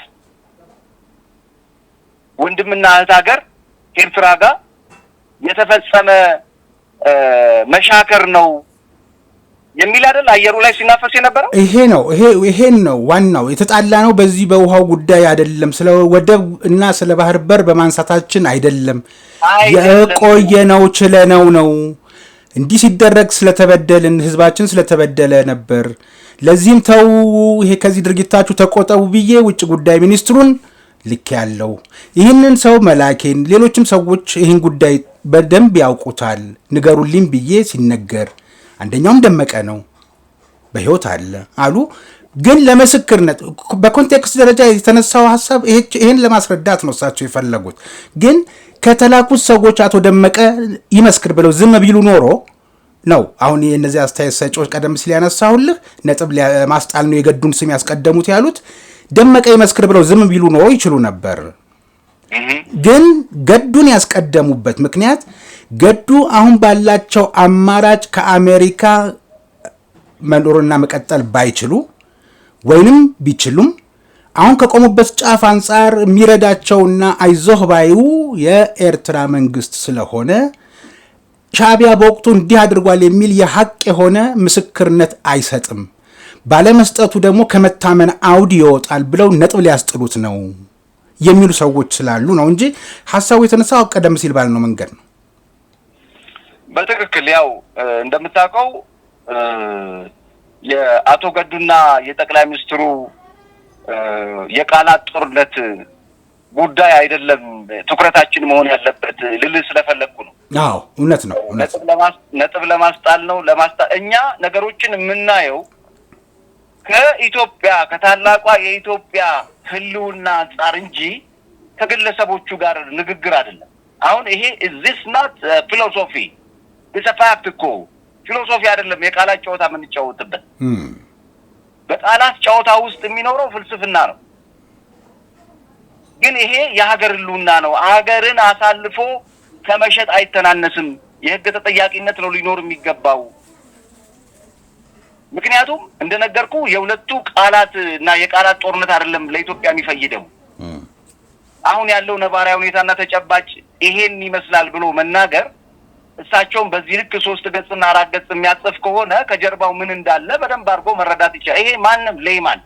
ወንድምና እህት ሀገር ኤርትራ ጋር የተፈጸመ መሻከር ነው የሚል አይደል አየሩ ላይ ሲናፈስ የነበረው። ይሄን ነው ዋናው የተጣላ ነው። በዚህ በውሃው ጉዳይ አይደለም፣ ስለ ወደብ እና ስለ ባህር በር በማንሳታችን አይደለም። የቆየ ነው ችለነው ነው እንዲህ ሲደረግ ስለተበደልን ህዝባችን ስለተበደለ ነበር። ለዚህም ተው ይሄ ከዚህ ድርጊታችሁ ተቆጠቡ ብዬ ውጭ ጉዳይ ሚኒስትሩን ልክ ያለው ይህንን ሰው መላኬን ሌሎችም ሰዎች ይህን ጉዳይ በደንብ ያውቁታል ንገሩልኝ ብዬ ሲነገር አንደኛውም ደመቀ ነው በህይወት አለ አሉ። ግን ለምስክርነት በኮንቴክስት ደረጃ የተነሳው ሐሳብ ይሄን ለማስረዳት ነው እሳቸው የፈለጉት። ግን ከተላኩት ሰዎች አቶ ደመቀ ይመስክር ብለው ዝም ቢሉ ኖሮ ነው አሁን የነዚህ አስተያየት ሰጪዎች ቀደም ሲል ያነሳሁልህ ነጥብ ለማስጣል ነው የገዱን ስም ያስቀደሙት ያሉት። ደመቀ ይመስክር ብለው ዝም ቢሉ ኖሮ ይችሉ ነበር። ግን ገዱን ያስቀደሙበት ምክንያት ገዱ አሁን ባላቸው አማራጭ ከአሜሪካ መኖርና መቀጠል ባይችሉ ወይንም ቢችሉም አሁን ከቆሙበት ጫፍ አንጻር የሚረዳቸውና አይዞህ ባዩ የኤርትራ መንግስት ስለሆነ ሻዕቢያ በወቅቱ እንዲህ አድርጓል የሚል የሐቅ የሆነ ምስክርነት አይሰጥም። ባለመስጠቱ ደግሞ ከመታመን አውድ ይወጣል ብለው ነጥብ ሊያስጥሉት ነው የሚሉ ሰዎች ስላሉ ነው እንጂ ሐሳቡ የተነሳው ቀደም ሲል ባልነው መንገድ ነው። በትክክል ያው እንደምታውቀው የአቶ ገዱና የጠቅላይ ሚኒስትሩ የቃላት ጦርነት ጉዳይ አይደለም ትኩረታችን መሆን ያለበት ልል ስለፈለኩ ነው። አዎ እውነት ነው። ነጥብ ለማስጣል ነው እኛ ነገሮችን የምናየው ከኢትዮጵያ ከታላቋ የኢትዮጵያ ህልውና አንጻር እንጂ ከግለሰቦቹ ጋር ንግግር አይደለም። አሁን ይሄ this not philosophy it's a fact እኮ ፊሎሶፊ አይደለም የቃላት ጨዋታ የምንጫወትበት። በቃላት ጨዋታ ውስጥ የሚኖረው ፍልስፍና ነው። ግን ይሄ የሀገር ህልውና ነው። ሀገርን አሳልፎ ከመሸጥ አይተናነስም። የህግ ተጠያቂነት ነው ሊኖር የሚገባው። ምክንያቱም እንደነገርኩ የሁለቱ ቃላት እና የቃላት ጦርነት አይደለም ለኢትዮጵያ የሚፈይደው። አሁን ያለው ነባራዊ ሁኔታና ተጨባጭ ይሄን ይመስላል ብሎ መናገር እሳቸውም በዚህ ልክ 3 ገጽና 4 ገጽ የሚያጽፍ ከሆነ ከጀርባው ምን እንዳለ በደንብ አድርጎ መረዳት ይችላል። ይሄ ማንም ሌማን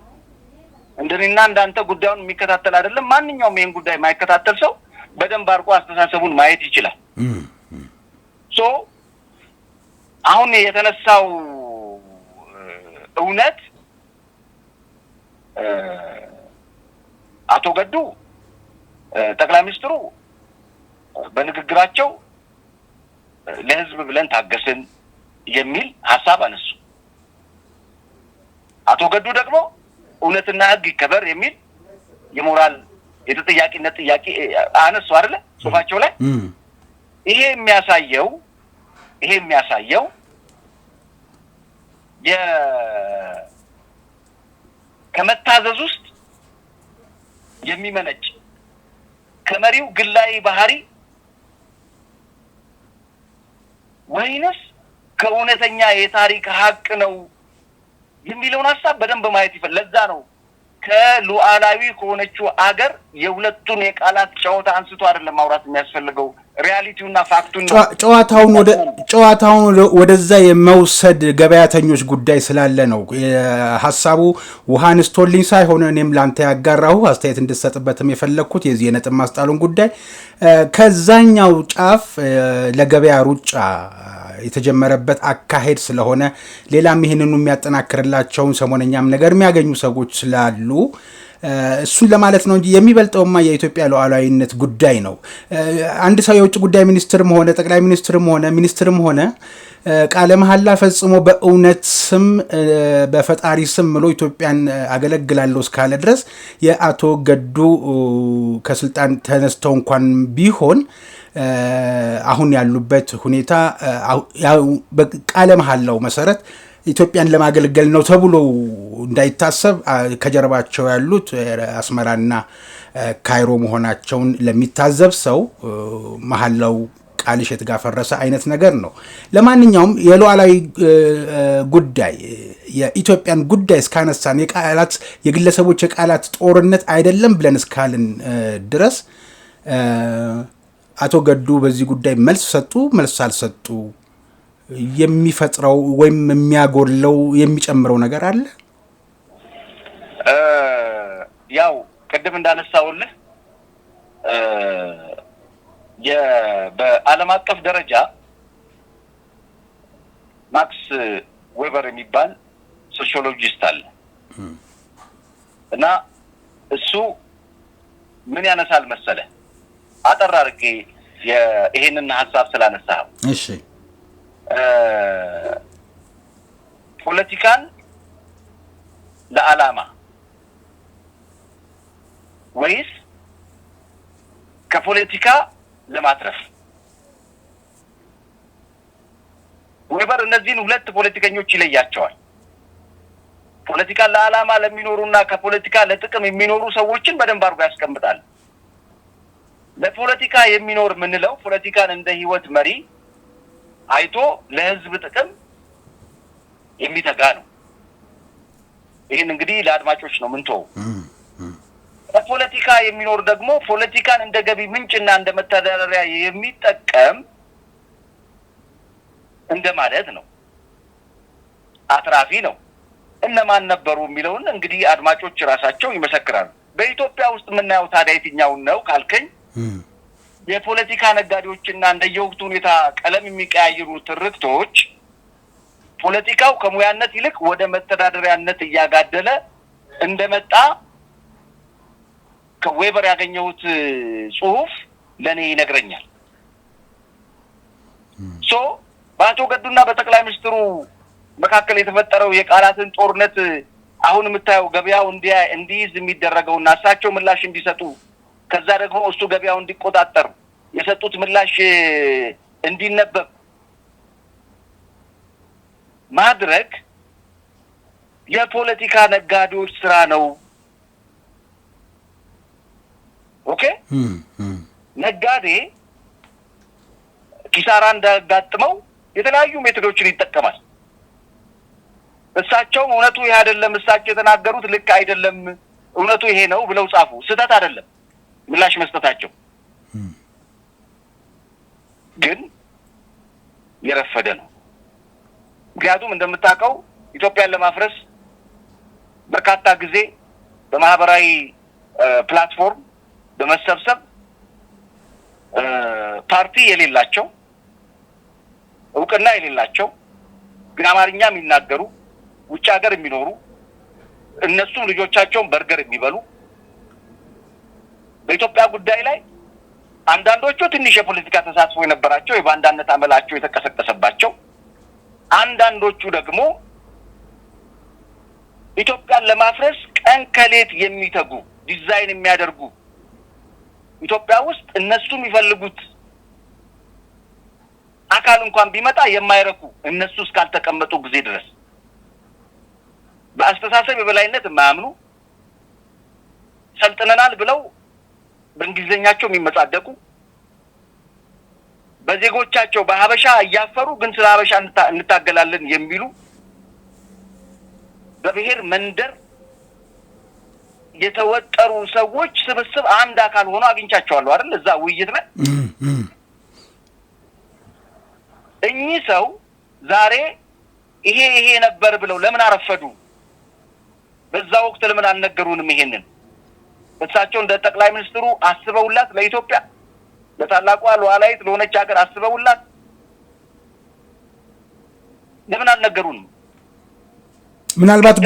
እንደኔና እንዳንተ ጉዳዩን የሚከታተል አይደለም። ማንኛውም ይሄን ጉዳይ የማይከታተል ሰው በደንብ አድርጎ አስተሳሰቡን ማየት ይችላል። አሁን የተነሳው እውነት አቶ ገዱ ጠቅላይ ሚኒስትሩ በንግግራቸው ለህዝብ ብለን ታገስን የሚል ሐሳብ አነሱ። አቶ ገዱ ደግሞ እውነትና ህግ ይከበር የሚል የሞራል የተጠያቂነት ጥያቄ አነሱ አይደለ ጽሁፋቸው ላይ። ይሄ የሚያሳየው ከመታዘዝ ውስጥ የሚመነጭ ከመሪው ግላይ ባህሪ ወይንስ ከእውነተኛ የታሪክ ሀቅ ነው የሚለውን ሐሳብ በደንብ ማየት ይፈልጋል። ለዛ ነው ከሉዓላዊ ከሆነችው አገር የሁለቱን የቃላት ጨዋታ አንስቶ አይደለም ማውራት የሚያስፈልገው ሪያሊቲውና ፋክቱን ነው። ጨዋታውን ወደዛ የመውሰድ ገበያተኞች ጉዳይ ስላለ ነው ሐሳቡ ውሃን ስቶሊንግ ሳይሆን እኔም ላንተ ያጋራሁ አስተያየት እንድትሰጥበትም የፈለኩት የዚህ የነጥብ ማስጣሉን ጉዳይ ከዛኛው ጫፍ ለገበያ ሩጫ የተጀመረበት አካሄድ ስለሆነ ሌላም ይሄንኑ የሚያጠናክርላቸውን ሰሞነኛም ነገር የሚያገኙ ሰዎች ስላሉ እሱን ለማለት ነው እንጂ የሚበልጠውማ የኢትዮጵያ ሉዓላዊነት ጉዳይ ነው። አንድ ሰው የውጭ ጉዳይ ሚኒስትርም ሆነ ጠቅላይ ሚኒስትርም ሆነ ቃለ መሐላ ፈጽሞ በእውነት ስም በፈጣሪ ስም ብሎ ኢትዮጵያን አገለግላለሁ እስካለ ድረስ የአቶ ገዱ ከስልጣን ተነስተው እንኳን ቢሆን አሁን ያሉበት ሁኔታ በቃለ መሐላው መሰረት ኢትዮጵያን ለማገልገል ነው ተብሎ እንዳይታሰብ ከጀርባቸው ያሉት አስመራና ካይሮ መሆናቸውን ለሚታዘብ ሰው መሐላው ቃልሸት ጋር ፈረሰ አይነት ነገር ነው። ለማንኛውም የሉዓላዊ ጉዳይ የኢትዮጵያን ጉዳይ እስካነሳን የቃላት የግለሰቦች የቃላት ጦርነት አይደለም ብለን እስካልን ድረስ አቶ ገዱ በዚህ ጉዳይ መልስ ሰጡ መልስ አልሰጡ የሚፈጥረው ወይም የሚያጎለው የሚጨምረው ነገር አለ? ያው ቅድም እንዳነሳውልህ በዓለም አቀፍ ደረጃ ማክስ ዌበር የሚባል ሶሺዮሎጂስት አለ እና እሱ ምን ያነሳል መሰለ አጠር አድርጌ ይሄንን ሐሳብ ስላነሳው እሺ ፖለቲካን ለዓላማ ወይስ ከፖለቲካ ለማትረፍ? ዌበር እነዚህን ሁለት ፖለቲከኞች ይለያቸዋል። ፖለቲካ ለዓላማ ለሚኖሩና ከፖለቲካ ለጥቅም የሚኖሩ ሰዎችን በደንብ አድርጎ ያስቀምጣል። ለፖለቲካ የሚኖር ምንለው ፖለቲካን እንደ ህይወት መሪ አይቶ ለህዝብ ጥቅም የሚተጋ ነው። ይሄን እንግዲህ ለአድማጮች ነው ምንተው። ለፖለቲካ የሚኖር ደግሞ ፖለቲካን እንደ ገቢ ምንጭና እንደ መተዳደሪያ የሚጠቀም እንደማለት ነው። አትራፊ ነው። እነማን ነበሩ የሚለውን እንግዲህ አድማጮች ራሳቸው ይመሰክራሉ። በኢትዮጵያ ውስጥ የምናየው ታዲያ የትኛው ነው ካልከኝ የፖለቲካ ነጋዴዎችና እንደየወቅቱ ሁኔታ ቀለም የሚቀያየሩ ትርክቶች ፖለቲካው ከሙያነት ይልቅ ወደ መተዳደሪያነት እያጋደለ እንደመጣ ከዌበር ያገኘሁት ጽሁፍ ለኔ ይነግረኛል። በአቶ ገዱና በጠቅላይ ሚኒስትሩ መካከል የተፈጠረው የቃላትን ጦርነት አሁን የምታየው ገበያው እንዲይዝ የሚደረገውና እሳቸው ምላሽ እንዲሰጡ ከዛ ደግሞ እሱ ገበያው እንዲቆጣጠር የሰጡት ምላሽ እንዲነበብ ማድረግ የፖለቲካ ነጋዴዎች ስራ ነው። ኦኬ ነጋዴ ኪሳራ እንዳጋጥመው የተለያዩ ሜቶዶችን ይጠቀማል። እሳቸው እውነቱ ይሄ አይደለም፣ እሳቸው የተናገሩት ልክ አይደለም፣ እውነቱ ይሄ ነው ብለው ጻፉ። ስህተት አይደለም ምላሽ መስጠታቸው፣ ግን የረፈደ ነው። ምክንያቱም እንደምታውቀው ኢትዮጵያን ለማፍረስ በርካታ ጊዜ በማህበራዊ ፕላትፎርም በመሰብሰብ ፓርቲ የሌላቸው እውቅና የሌላቸው ግን አማርኛ የሚናገሩ ውጭ ሀገር የሚኖሩ እነሱም ልጆቻቸውን በርገር የሚበሉ በኢትዮጵያ ጉዳይ ላይ አንዳንዶቹ ትንሽ የፖለቲካ ተሳትፎ የነበራቸው የባንዳነት አመላቸው የተቀሰቀሰባቸው፣ አንዳንዶቹ ደግሞ ኢትዮጵያን ለማፍረስ ቀን ከሌት የሚተጉ ዲዛይን የሚያደርጉ ኢትዮጵያ ውስጥ እነሱ የሚፈልጉት አካል እንኳን ቢመጣ የማይረኩ እነሱ እስካልተቀመጡ ጊዜ ድረስ በአስተሳሰብ የበላይነት የማያምኑ ሰልጥነናል ብለው በእንግሊዘኛቸው የሚመጻደቁ በዜጎቻቸው በሀበሻ እያፈሩ ግን ስለ ሀበሻ እንታገላለን የሚሉ በብሔር መንደር የተወጠሩ ሰዎች ስብስብ አንድ አካል ሆኖ አግኝቻቸዋለሁ አይደል? እዛ ውይይት ላይ እኚህ ሰው ዛሬ ይሄ ነበር ብለው ለምን አረፈዱ? በዛ ወቅት ለምን አልነገሩንም? ይሄንን እሳቸው እንደ ጠቅላይ ሚኒስትሩ አስበውላት ለኢትዮጵያ ለታላቋ ሉዓላዊት ለሆነች ሀገር አስበውላት ለምን አልነገሩንም? ምናልባት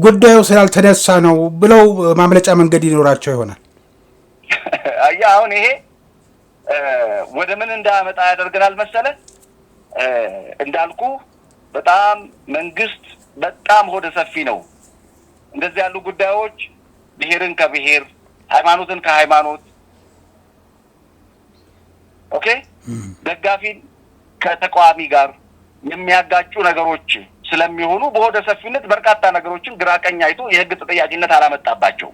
ጉዳዩ ስላልተነሳ ነው ብለው ማምለጫ መንገድ ይኖራቸው ይሆናል። አሁን ይሄ ወደ ምን እንዳመጣ ያደርገናል መሰለ? እንዳልኩ በጣም መንግስት በጣም ሆደ ሰፊ ነው። እንደዚህ ያሉ ጉዳዮች ብሔርን ከብሔር ሃይማኖትን ከሃይማኖት ኦኬ ደጋፊን ከተቃዋሚ ጋር የሚያጋጩ ነገሮች ስለሚሆኑ በሆደ ሰፊነት በርካታ ነገሮችን ግራቀኝ አይቶ የህግ ተጠያቂነት አላመጣባቸው።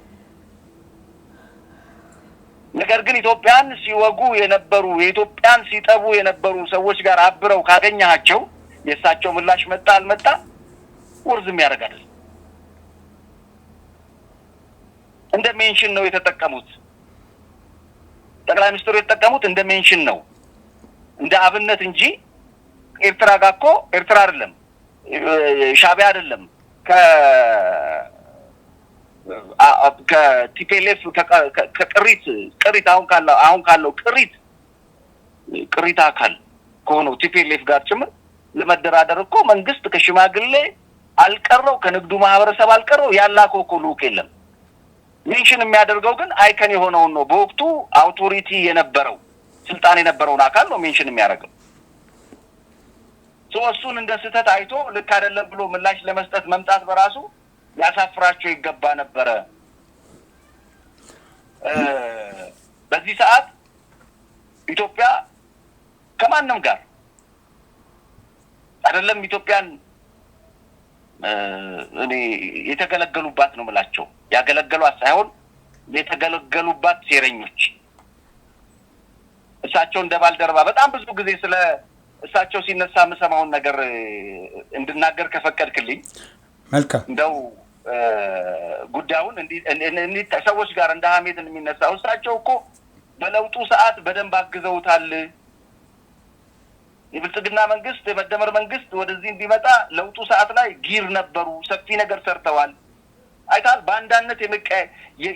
ነገር ግን ኢትዮጵያን ሲወጉ የነበሩ የኢትዮጵያን ሲጠቡ የነበሩ ሰዎች ጋር አብረው ካገኛቸው የሳቸው ምላሽ መጣ አልመጣ ወርዝም ያደርጋል። እንደ ሜንሽን ነው የተጠቀሙት። ጠቅላይ ሚኒስትሩ የተጠቀሙት እንደ ሜንሽን ነው እንደ አብነት እንጂ ኤርትራ ጋር እኮ ኤርትራ አይደለም ሻዕቢያ አይደለም ከቲፒኤልኤፍ ከቅሪት አሁን ካለው ቅሪት አካል ከሆነው ቲፒኤልኤፍ ጋር ጭምር ለመደራደር እኮ መንግስት ከሽማግሌ አልቀረው ከንግዱ ማህበረሰብ አልቀረው ያላከው እኮ ልኡክ የለም። ሜንሽን የሚያደርገው ግን አይከን የሆነውን ነው። በወቅቱ አውቶሪቲ የነበረው ስልጣን የነበረውን አካል ነው ሜንሽን የሚያደርገው። እሱን እንደ ስህተት አይቶ ልክ አይደለም ብሎ ምላሽ ለመስጠት መምጣት በራሱ ያሳፍራቸው ይገባ ነበረ። በዚህ ሰዓት ኢትዮጵያ ከማንም ጋር አይደለም ኢትዮጵያን እኔ የተገለገሉባት ነው ማለት ያገለገሏት ሳይሆን የተገለገሉባት ሴረኞች እሳቸው እንደባልደረባ በጣም ብዙ ጊዜ ስለ እሳቸው ሲነሳ መሰማውን ነገር እንድናገር ከፈቀድክልኝ መልካም እንደው ጉዳዩን እንዴ ሰዎች ጋር እንደ ሐሜትን የሚነሳው እሳቸው እኮ በለውጡ ሰዓት በደንብ አግዘውታል። የብልጽግና መንግስት የመደመር መንግስት ወደዚህ እንዲመጣ ለውጡ ሰዓት ላይ ጊር ነበሩ፣ ሰፊ ነገር ሰርተዋል። አይታል ባንዳነት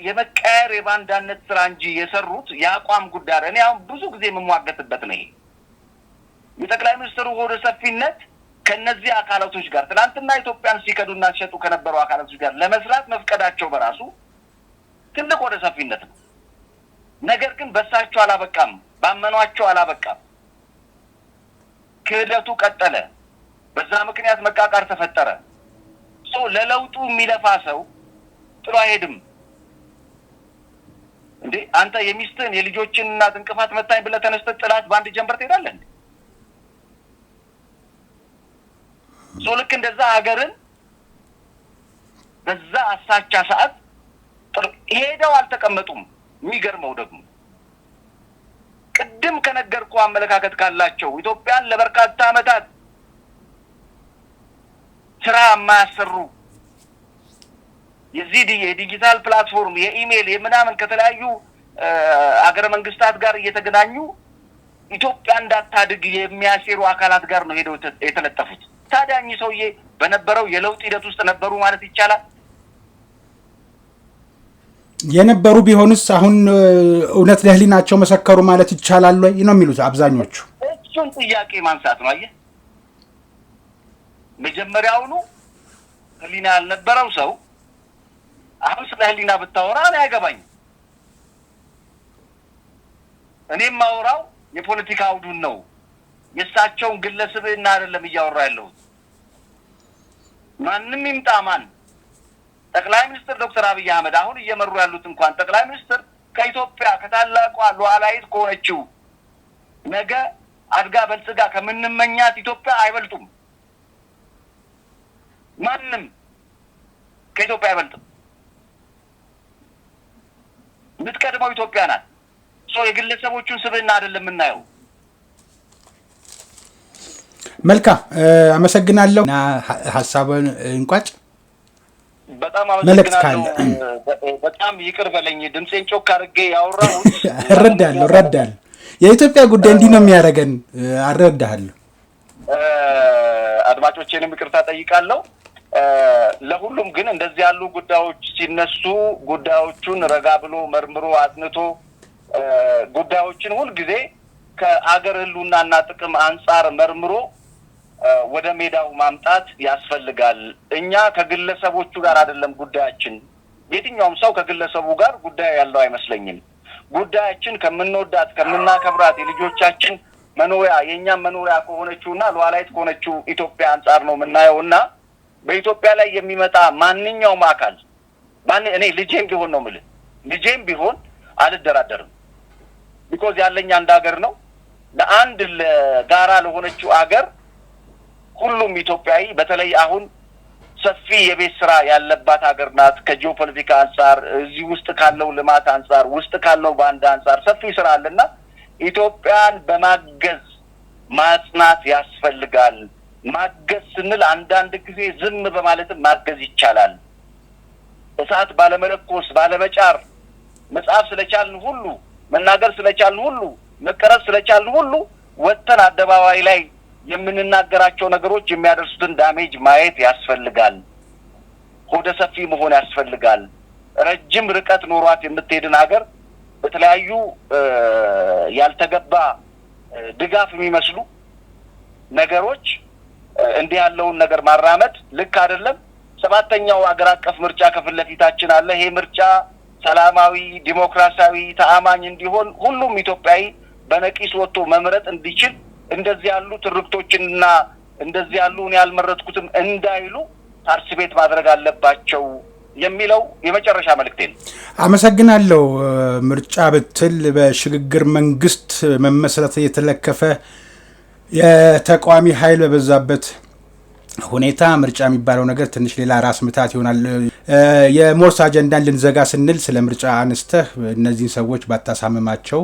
የመቀየር የባንዳነት ስራ እንጂ የሰሩት ያቋም ጉዳይ እኔ አሁን ብዙ ጊዜ የምሟገትበት ነው። የጠቅላይ ሚኒስትሩ ወደ ሰፊነት ከነዚህ አካላቶች ጋር ትላንትና ኢትዮጵያን ሲከዱና ሲሸጡ ከነበሩ አካላቶች ጋር ለመስራት መፍቀዳቸው በራሱ ትልቅ ወደ ሰፊነት ነው። ነገር ግን በሳቸው አላበቃም፣ ባመኗቸው አላበቃም። ክህደቱ ቀጠለ። በዛ ምክንያት መቃቃር ተፈጠረ። ለለውጡ የሚለፋ ሰው ጥሎ አይሄድም እንዴ? አንተ የሚስትህን የልጆችን እናት እንቅፋት መታኝ ብለህ ተነስተህ ጥላት በአንድ ጀንበር ትሄዳለህ እንዴ? ልክ እንደዛ ሀገርን በዛ አሳቻ ሰዓት ሄደው አልተቀመጡም። የሚገርመው ደግሞ ቅድም ከነገርኩ አመለካከት ካላቸው ኢትዮጵያን ለበርካታ ዓመታት ስራ የማያሰሩ የዲጂታል ፕላትፎርም የኢሜል የምናምን ከተለያዩ አገረ መንግስታት ጋር እየተገናኙ ኢትዮጵያ እንዳታድግ የሚያሴሩ አካላት ጋር ነው ሄደው የተለጠፉት። ታዲያ እኚህ ሰውዬ በነበረው የለውጥ ሂደት ውስጥ ነበሩ ማለት ይቻላል? የነበሩ ቢሆንስ አሁን እውነት ለህሊናቸው መሰከሩ ማለት ይቻላል ወይ ነው የሚሉት አብዛኞቹ። እሱን ጥያቄ ማንሳት ነው። አየህ መጀመሪያውኑ ህሊና ያልነበረው ሰው አሁን ስለ ህሊና ብታወራ እኔ አይገባኝም። እኔም ማወራው የፖለቲካ አውዱን ነው። የሳቸውን ግለሰብና አይደለም እያወራ ያለው። ማንም ይምጣ ማን ጠቅላይ ሚኒስትር ዶክተር አብይ አህመድ አሁን እየመሩ ያሉት እንኳን ጠቅላይ ሚኒስትር ከኢትዮጵያ ከታላቋ ሉዓላዊት ከሆነችው ነገ አድጋ በልጽጋ ከምንመኛት ኢትዮጵያ አይበልጡም። ማንም ከኢትዮጵያ አይበልጥም። የምትቀድመው ኢትዮጵያ ናት። የግለሰቦቹን ስብዕና አይደለም የምናየው። መልካም አመሰግናለሁ። እና ሐሳቡን እንቋጭ። በጣም አመሰግናለሁ። በጣም ይቅር በለኝ ድምጼን ጮክ አድርጌ ያወራሁት። እረዳለሁ። የኢትዮጵያ ጉዳይ እንዲህ ነው የሚያደርገን። አረዳለሁ። አድማጮቼንም ይቅርታ ጠይቃለሁ። ለሁሉም ግን እንደዚህ ያሉ ጉዳዮች ሲነሱ ጉዳዮቹን ረጋ ብሎ መርምሮ አጥንቶ ጉዳዮችን ሁሉ ጊዜ ከአገር ህልውናና ጥቅም አንፃር መርምሮ ወደ ሜዳው ማምጣት ያስፈልጋል። እኛ ከግለሰቦቹ ጋር አይደለም ጉዳያችን። የትኛውም ሰው ከግለሰቡ ጋር ጉዳይ ያለው አይመስለኝም። ጉዳያችን ከምንወዳት ከምናከብራት የልጆቻችን መኖሪያ የኛም መኖሪያ ከሆነችውና ሉዓላዊት ከሆነችው ኢትዮጵያ አንፃር ነው የምናየውና በኢትዮጵያ ላይ የሚመጣ ማንኛውም አካል እኔ ልጄም ቢሆን ነው የምልህ ልጄም ቢሆን አልደራደርም። ቢኮዝ ያለኝ አንድ ሀገር ነው። ለአንድ ለጋራ ለሆነችው ሀገር ሁሉም ኢትዮጵያዊ በተለይ አሁን ሰፊ የቤት ስራ ያለባት ሀገር ናት። ከጂኦፖለቲካ አንፃር እዚህ ውስጥ ካለው ልማት አንፃር ውስጥ ካለው ባንዳ አንፃር ሰፊ ስራ አለና ኢትዮጵያን በማገዝ ማጽናት ያስፈልጋል። ማገዝ ስንል አንዳንድ ጊዜ ዝም በማለትም ማገዝ ይቻላል። እሳት ባለመለኮስ ባለመጫር መጽሐፍ ስለቻልን ሁሉ መናገር ስለቻልን ሁሉ መቀረጽ ስለቻልን ሁሉ ወጥተን አደባባይ ላይ የምንናገራቸው ነገሮች የሚያደርሱትን ዳሜጅ ማየት ያስፈልጋል። ሆደ ሰፊ መሆን ያስፈልጋል። ረጅም ርቀት ኖሯት የምትሄድን ሀገር በተለያዩ ያልተገባ ድጋፍ የሚመስሉ ነገሮች እንዲህ ያለውን ነገር ማራመድ ልክ አይደለም። ሰባተኛው ሀገር አቀፍ ምርጫ ከፊት ለፊታችን አለ። ይሄ ምርጫ ሰላማዊ፣ ዲሞክራሲያዊ፣ ተአማኝ እንዲሆን ሁሉም ኢትዮጵያዊ በነቂስ ወጥቶ መምረጥ እንዲችል እንደዚህ ያሉ ትርክቶችንና እንደዚህ ያሉ እኔ ያልመረጥኩትም እንዳይሉ ፓርቲሲፔት ማድረግ አለባቸው የሚለው የመጨረሻ መልእክቴ ነው። አመሰግናለሁ። ምርጫ ብትል በሽግግር መንግስት መመስረት የተለከፈ የተቃዋሚ ኃይል በበዛበት ሁኔታ ምርጫ የሚባለው ነገር ትንሽ ሌላ ራስ ምታት ይሆናል። የሞርስ አጀንዳን ልንዘጋ ስንል ስለ ምርጫ አንስተህ እነዚህን ሰዎች ባታሳምማቸው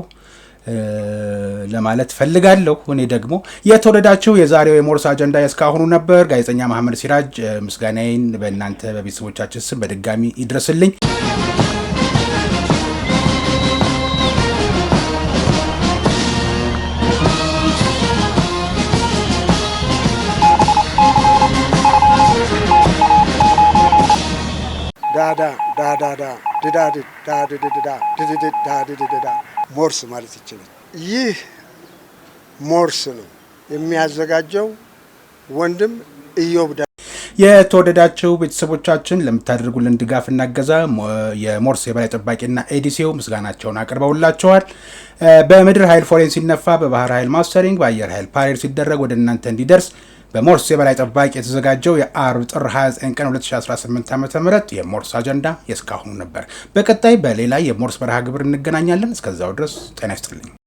ለማለት ፈልጋለሁ። እኔ ደግሞ የተወደዳችሁ የዛሬው የሞርስ አጀንዳ እስካሁኑ ነበር። ጋዜጠኛ መሐመድ ሲራጅ ምስጋናዬን በእናንተ በቤተሰቦቻችን ስም በድጋሚ ይድረስልኝ። ሞርስ ማለት ይችላል። ይህ ሞርስ ነው የሚያዘጋጀው ወንድም ኢዮብ። የተወደዳችሁ ቤተሰቦቻችን ለምታደርጉልን ድጋፍና እገዛ የሞርስ የበላይ ጠባቂና ኤዲሲው ምስጋናቸውን አቅርበውላቸዋል። በምድር ኃይል ፎሬን ሲነፋ፣ በባህር ኃይል ማስተሪንግ፣ በአየር ኃይል ፓሬድ ሲደረግ ወደ እናንተ እንዲደርስ በሞርስ የበላይ ጠባቂ የተዘጋጀው የአርብ ጥር 29 ቀን 2018 ዓ.ም የሞርስ አጀንዳ የእስካሁኑ ነበር። በቀጣይ በሌላ የሞርስ መርሃ ግብር እንገናኛለን። እስከዛው ድረስ ጤና ይስጥልኝ።